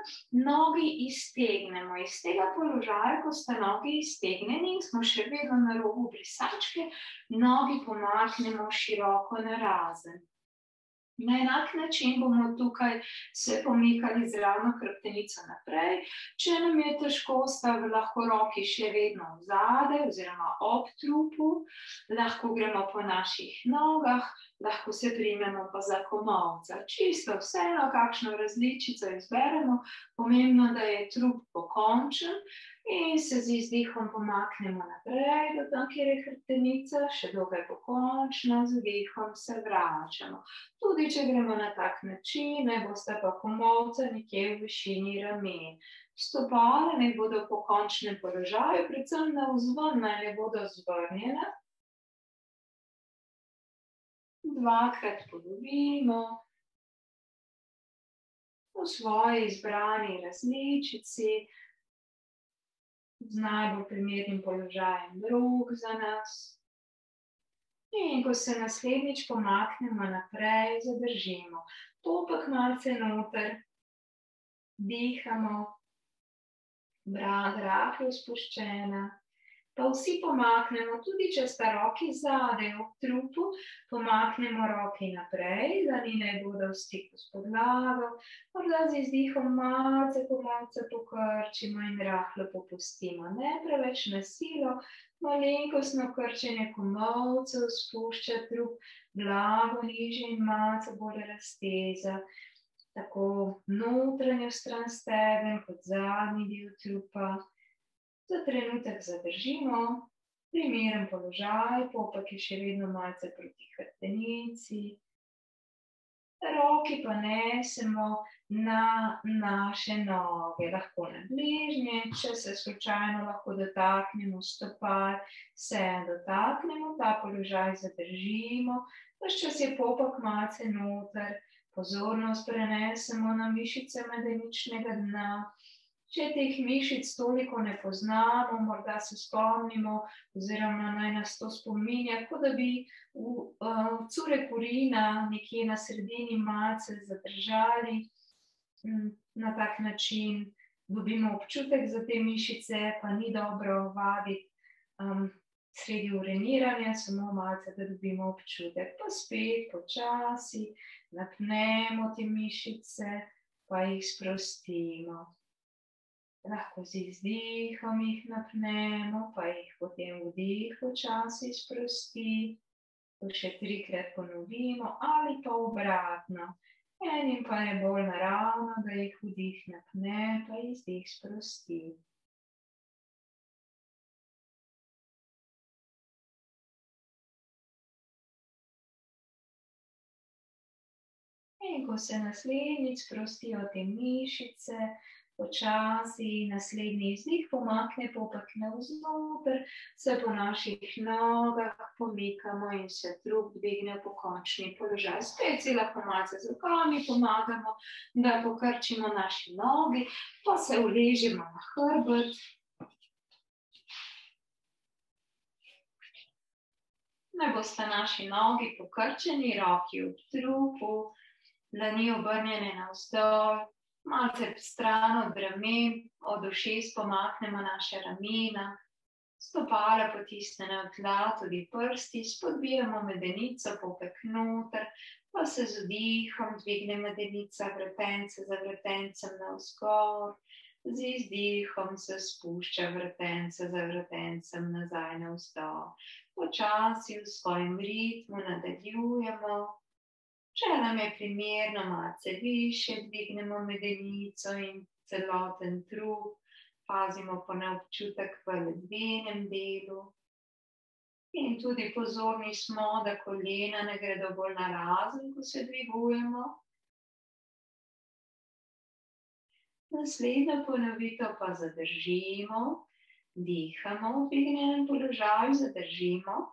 nogi iztegnemo. Iz tega položaja, ko sta nogi iztegnjeni in smo še vedno na robu brisačke, nogi pomaknemo široko narazen. Na enak način bomo tukaj se pomikali z ravno hrbtenico naprej. Če nam je težko, sta lahko roki še vedno zadaj oziroma ob trupu, lahko gremo po naših nogah, lahko se primemo pa za komolca. Čisto vseeno, kakšno različico izberemo, pomembno, da je trup pokončen in se z izdihom pomaknemo naprej, do tam, kjer je hrbtenica, še dokaj pokončna, z vdihom se vračamo. Tudi če gremo na tak način, ne boste pa komolca nekje v višini ramen. Stopala naj bodo v pokončnem položaju, predvsem navzven naj bodo zvrnjena. Dvakrat ponovimo. V svoji izbrani različici, z najbolj primernim položajem rok za nas. In ko se naslednjič pomaknemo naprej, zadržimo. Popek malce noter, dihamo, brada rahlo spuščena. Pa vsi pomaknemo, tudi če sta roki zadaj ob trupu, pomaknemo roki naprej, dlani naj bodo v stiku s podlago, morda z izdihom malce pokrčimo in rahlo popustimo. Ne preveč na silo, malenkostno krčenje komolcev spušča trup, glavo nižje in malce bolj razteza. Tako notranjo stran stegen kot zadnji del trupa. Za trenutek zadržimo, primeren položaj, popek je še vedno malce proti hrbtenici. Roki pa nesemo na naše noge, lahko na bližnje, če se slučajno lahko dotaknemo stopal, se dotaknemo, ta položaj zadržimo, ves čas je popek malce noter, pozornost prenesemo na mišice medeničnega dna. Če teh mišic toliko ne poznamo, morda se spomnimo, oziroma naj nas to spominja, kot da bi curek urina nekje na sredini malce zadržali. Na tak način dobimo občutek za te mišice, pa ni dobro vaditi sredi uriniranja, samo malce, da dobimo občutek. Pa spet počasi napnemo te mišice, pa jih sprostimo. Lahko z izdihom jih napnemo, pa jih potem vdih počasi sprosti. To še 3-krat ponovimo ali pa obratno. Enim pa je bolj naravno, da jih vdih napne, pa izdih sprosti. In ko se naslednjič sprostijo te mišice, počasi naslednji izdih pomakne popek navznoter, se po naših nogah pomikamo in se trup dvigne v pokončni položaj. Spet si lahko malce z rokami pomagamo, da pokrčimo naši nogi, pa se uležimo na hrbet. Da bosta naši nogi pokrčeni, roki ob trupu, dlani obrnjene navzdol, malce stran od ramen, od ušes pomaknemo naše ramena, stopala potisnjena v tla, tudi prsti, spodbijamo medenico, popek noter, pa se z vdihom dvigne medenica vretence za vretencem navzgor, z izdihom se spušča vretence za vretencem nazaj navzdol. Počasi v svojem ritmu nadaljujemo. Če nam je primerno, malce više dvignemo medenico in celoten trup, pazimo pa na občutek v ledvenem delu. In tudi pozorni smo, da kolena ne gredo bolj narazen, ko se dvigujemo. Naslednjo ponovitev pa zadržimo, dihamo v dvignjenem položaju, zadržimo.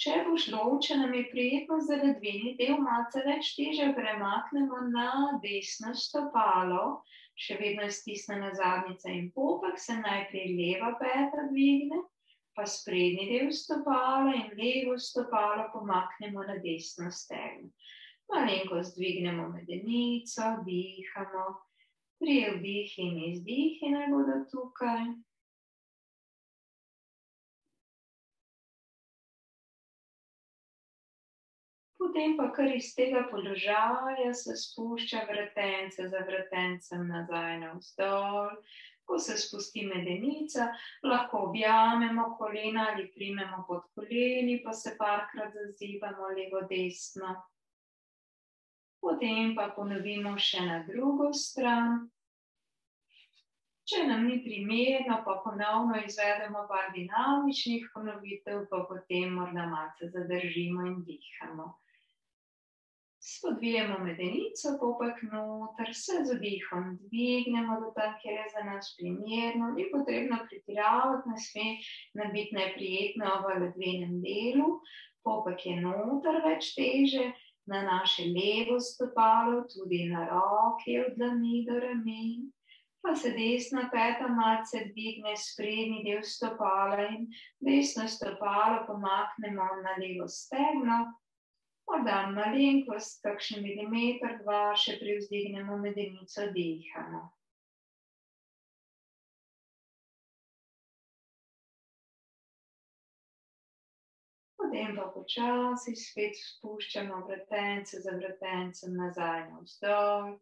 Če bo šlo, če nam je prijetno za ledveni del, malce več teže premaknemo na desno stopalo, še vedno je stisnjena zadnjica in popek, se najprej leva peta dvigne, pa sprednji del stopala in levo stopalo pomaknemo na desno stegno. Malenkost dvignemo medenico, dihamo, 3 vdihi in izdihi naj bodo tukaj. Potem pa kar iz tega položaja se spušča vretence za vretencem nazaj navzdol. Ko se spusti medenica, lahko objamemo kolena ali primemo pod koleni, pa se parkrat zazibamo levo-desno. Potem pa ponovimo še na drugo stran. Če nam ni primerno, pa ponovno izvedemo par dinamičnih ponovitev, pa potem morda malce zadržimo in dihamo. Spodvijemo medenico, popek noter, se z vdihom dvignemo do tam, kjer je za nas primerno, ni potrebno pretiravati, ne sme biti neprijetno v ledvenem delu, popek je noter več teže, na naše levo stopalo, tudi na roke od dlani do ramen, pa se desna peta malce dvigne sprednji del stopala in desno stopalo pomaknemo na levo stegno. Morda malenkost, kakšen milimeter, 2, še privzdignemo medenico, dihamo. Potem pa počasi spet spuščamo vretence za vretencem nazaj navzdol.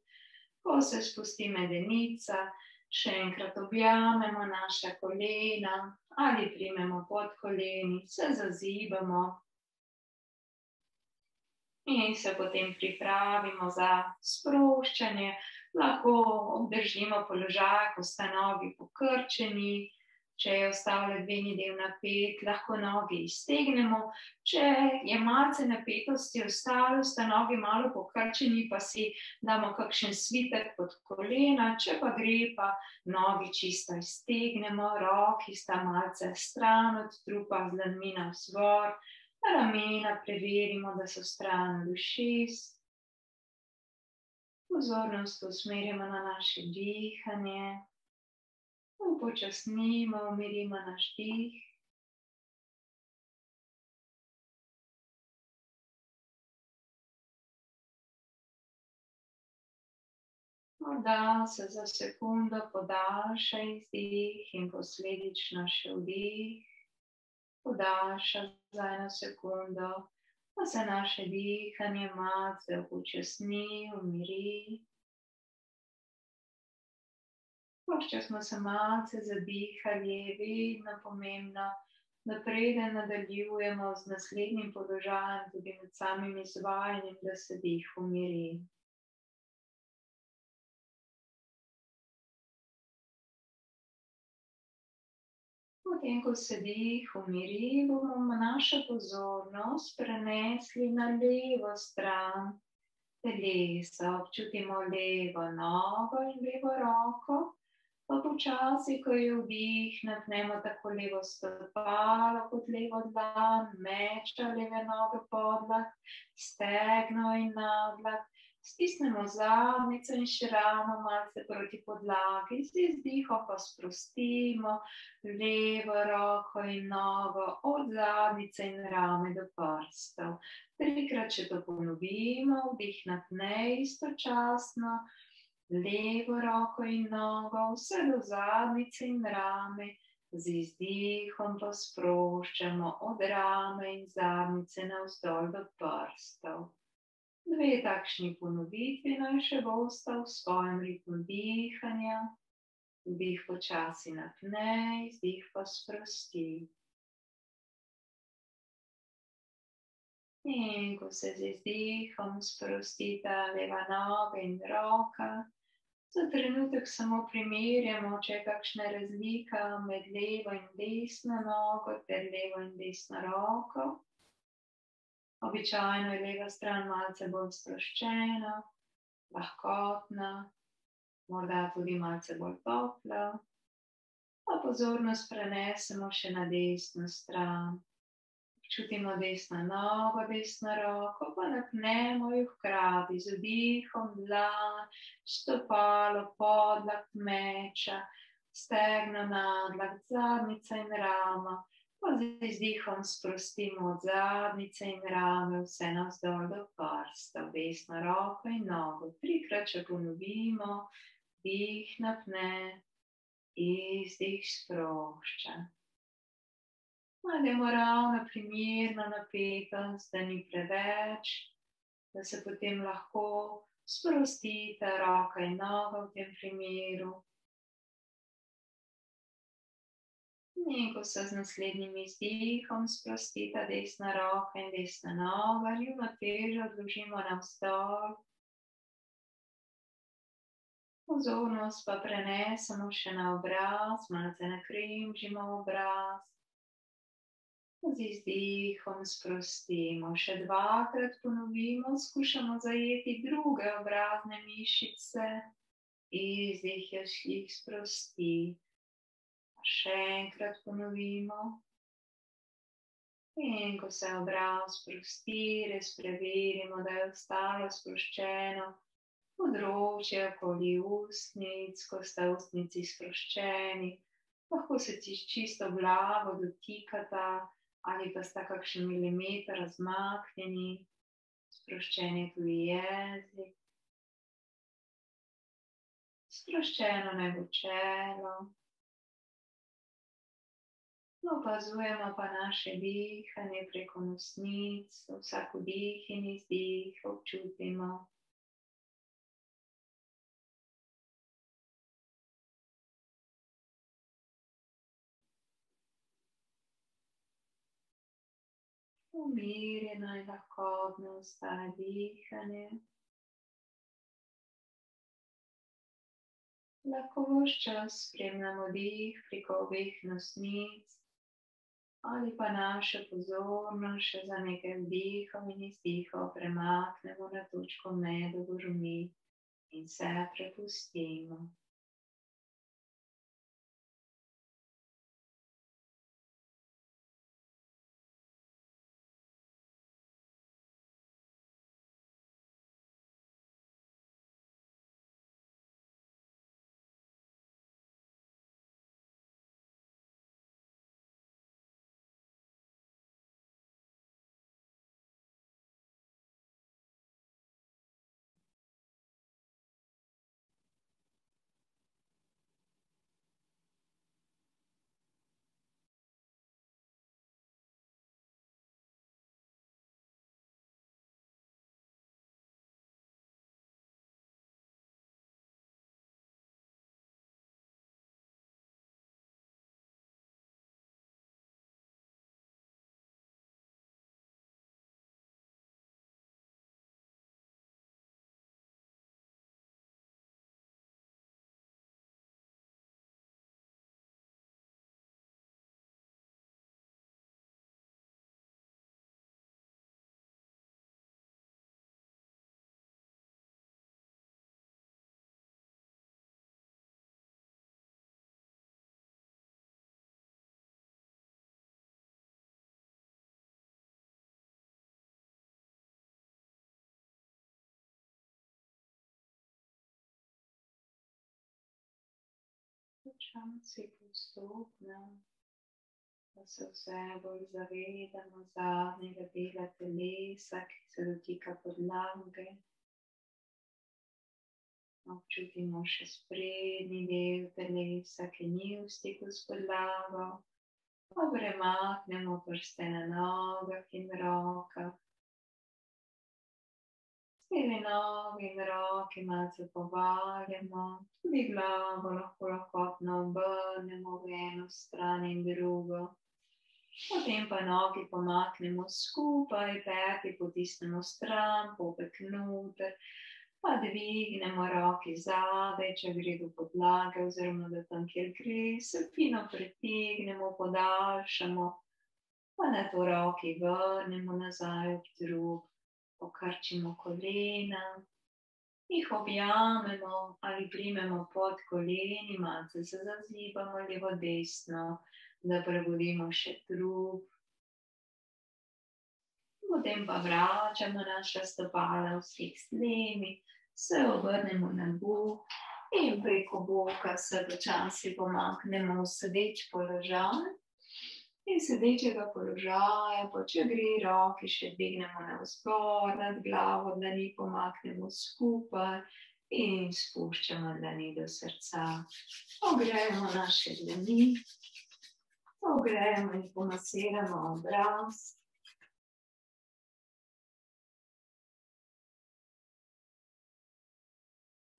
Ko se spusti medenica, še enkrat objamemo naša kolena ali primemo pod koleni, se zazibamo. In se potem pripravimo za sproščanje, lahko obdržimo položaj, ko sta nogi pokrčeni, če je ostal ledveni del napet, lahko nogi iztegnemo, če je malce napetosti ostalo, sta nogi malo pokrčeni, pa si damo kakšen svitek pod kolena, če pa gre, pa nogi čisto iztegnemo, roki sta malce stran od trupa, z dlanmi navzgor. Ramena preverimo, da so stran od ušes. Pozornost usmerimo na naše dihanje. Upočasnimo, umirimo naš dih. Morda se za sekundo podaljša izdih in posledično še vdih. Podaljša za 1 sekundo, pa se naše dihanje malce upočasni, umiri. Če smo se malce zadihali, je vedno pomembno, da preden nadaljujemo z naslednjim položajem, tudi med samim izvajanjem, da se dih umiri. Potem, ko se dih umiri, bomo našo pozornost prenesli na levo stran. telesa, občutimo levo nogo in levo roko. Pa počasi, ko je vdih, napnemo tako levo stopalo kot levo dlan, meča leve noge podlak, stegno in nadlak. Stisnemo zadnjico in širamo malce proti podlagi, z izdihom pa sprostimo levo roko in nogo od zadnjice in rame do prstov. Trikrat še to ponovimo, vdih napne istočasno, levo roko in nogo, vse do zadnjice in rame, z izdihom pa sproščamo od rame in zadnjice navzdol do prstov. Dve takšni ponovitvi naj še bosta v svojem ritmu dihanja. Vdih počasi napne, izdih pa sprosti. In ko se z izdihom sprostita leva noga in roka, za trenutek samo primerjamo, če je kakšna razlika med levo in desno nogo ter levo in desno roko. Običajno je leva stran malce bolj sproščena, lahkotna, morda tudi malce bolj topla. Pa pozornost prenesemo še na desno stran. Čutimo desno nogo, desno roko, pa napnemo jo hkrati z vdihom, dlan, stopalo, podlak, meča, stegno, nadlak, zadnjica in rama. Pa z izdihom sprostimo od zadnjice in rame vse navzdol do prstov, desno roko in nogo. Trikrat še ponovimo, vdih napne, izdih sprošča. Najdemo ravno primerno napetost, da ni preveč, da se potem lahko sprostita roka in noga v tem primeru. In ko se z naslednjim izdihom sprostita desna roka in desna noga, ljubno težo odložimo navzdol. Pozornost pa prenesemo še na obraz, malce nakrimžimo obraz. Z izdihom sprostimo, še dvakrat ponovimo, skušamo zajeti druge obrazne mišice, izdih jih sprosti. Še enkrat ponovimo. In ko se obraz sprosti, res preverimo, da je ostalo sproščeno področje okoli ustnic, ko sta ustnici sproščeni. Lahko se čisto blago dotikata, ali pa sta kakšen milimeter razmaknjeni, sproščen je tudi jezik. Sproščeno naj bo čelo. Opazujemo pa naše dihanje preko nosnic, vsak vdih in izdih občutimo. Umirjeno in lahkotno ostaja dihanje. Lahko ves čas spremljamo dih preko obeh nosnic ali pa našo pozornost še za nekaj vdihov in izdihov premaknemo na točko med obrvmi in se prepustimo. Počasi postopno, da se vse bolj zavedamo zadnjega dela telesa, ki se dotika podlage. Občutimo še sprednji del telesa, ki ni v stiku s podlago. Pa premaknemo prste na nogah in rokah. Cele noge in roke malce povaljamo, tudi glavo lahko lahkotno obrnemo v eno stran in drugo. Potem pa nogi pomaknemo skupaj, peti potisnemo stran, popek noter, pa dvignemo roke zadaj, če gre do podlage oziroma da tam, kjer gre, se fino pritegnemo, podaljšamo, pa nato roke vrnemo nazaj ob drug. Pokrčimo kolena, jih objamemo ali primemo pod koleni, malce se zazibamo levo desno, da prebudimo še trup. Potem pa vračamo naša stopala v stik s tlemi, se obrnemo na bok in preko boka se počasi pomaknemo v sedeč položaj. Iz sedečega položaja, pa če gre, roke še dvignemo navzgor nad glavo, dlani pomaknemo skupaj in spuščamo dlani do srca. Ogrejemo naše dlani, ogrejemo in pomasiramo obraz.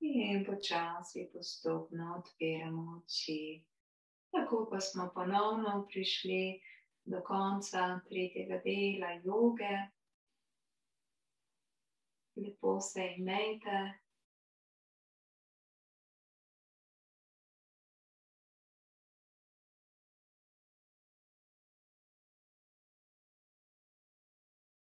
In počasi postopno odpiramo oči. Tako pa smo ponovno prišli do konca tretjega dela joge. Lepo se imejte.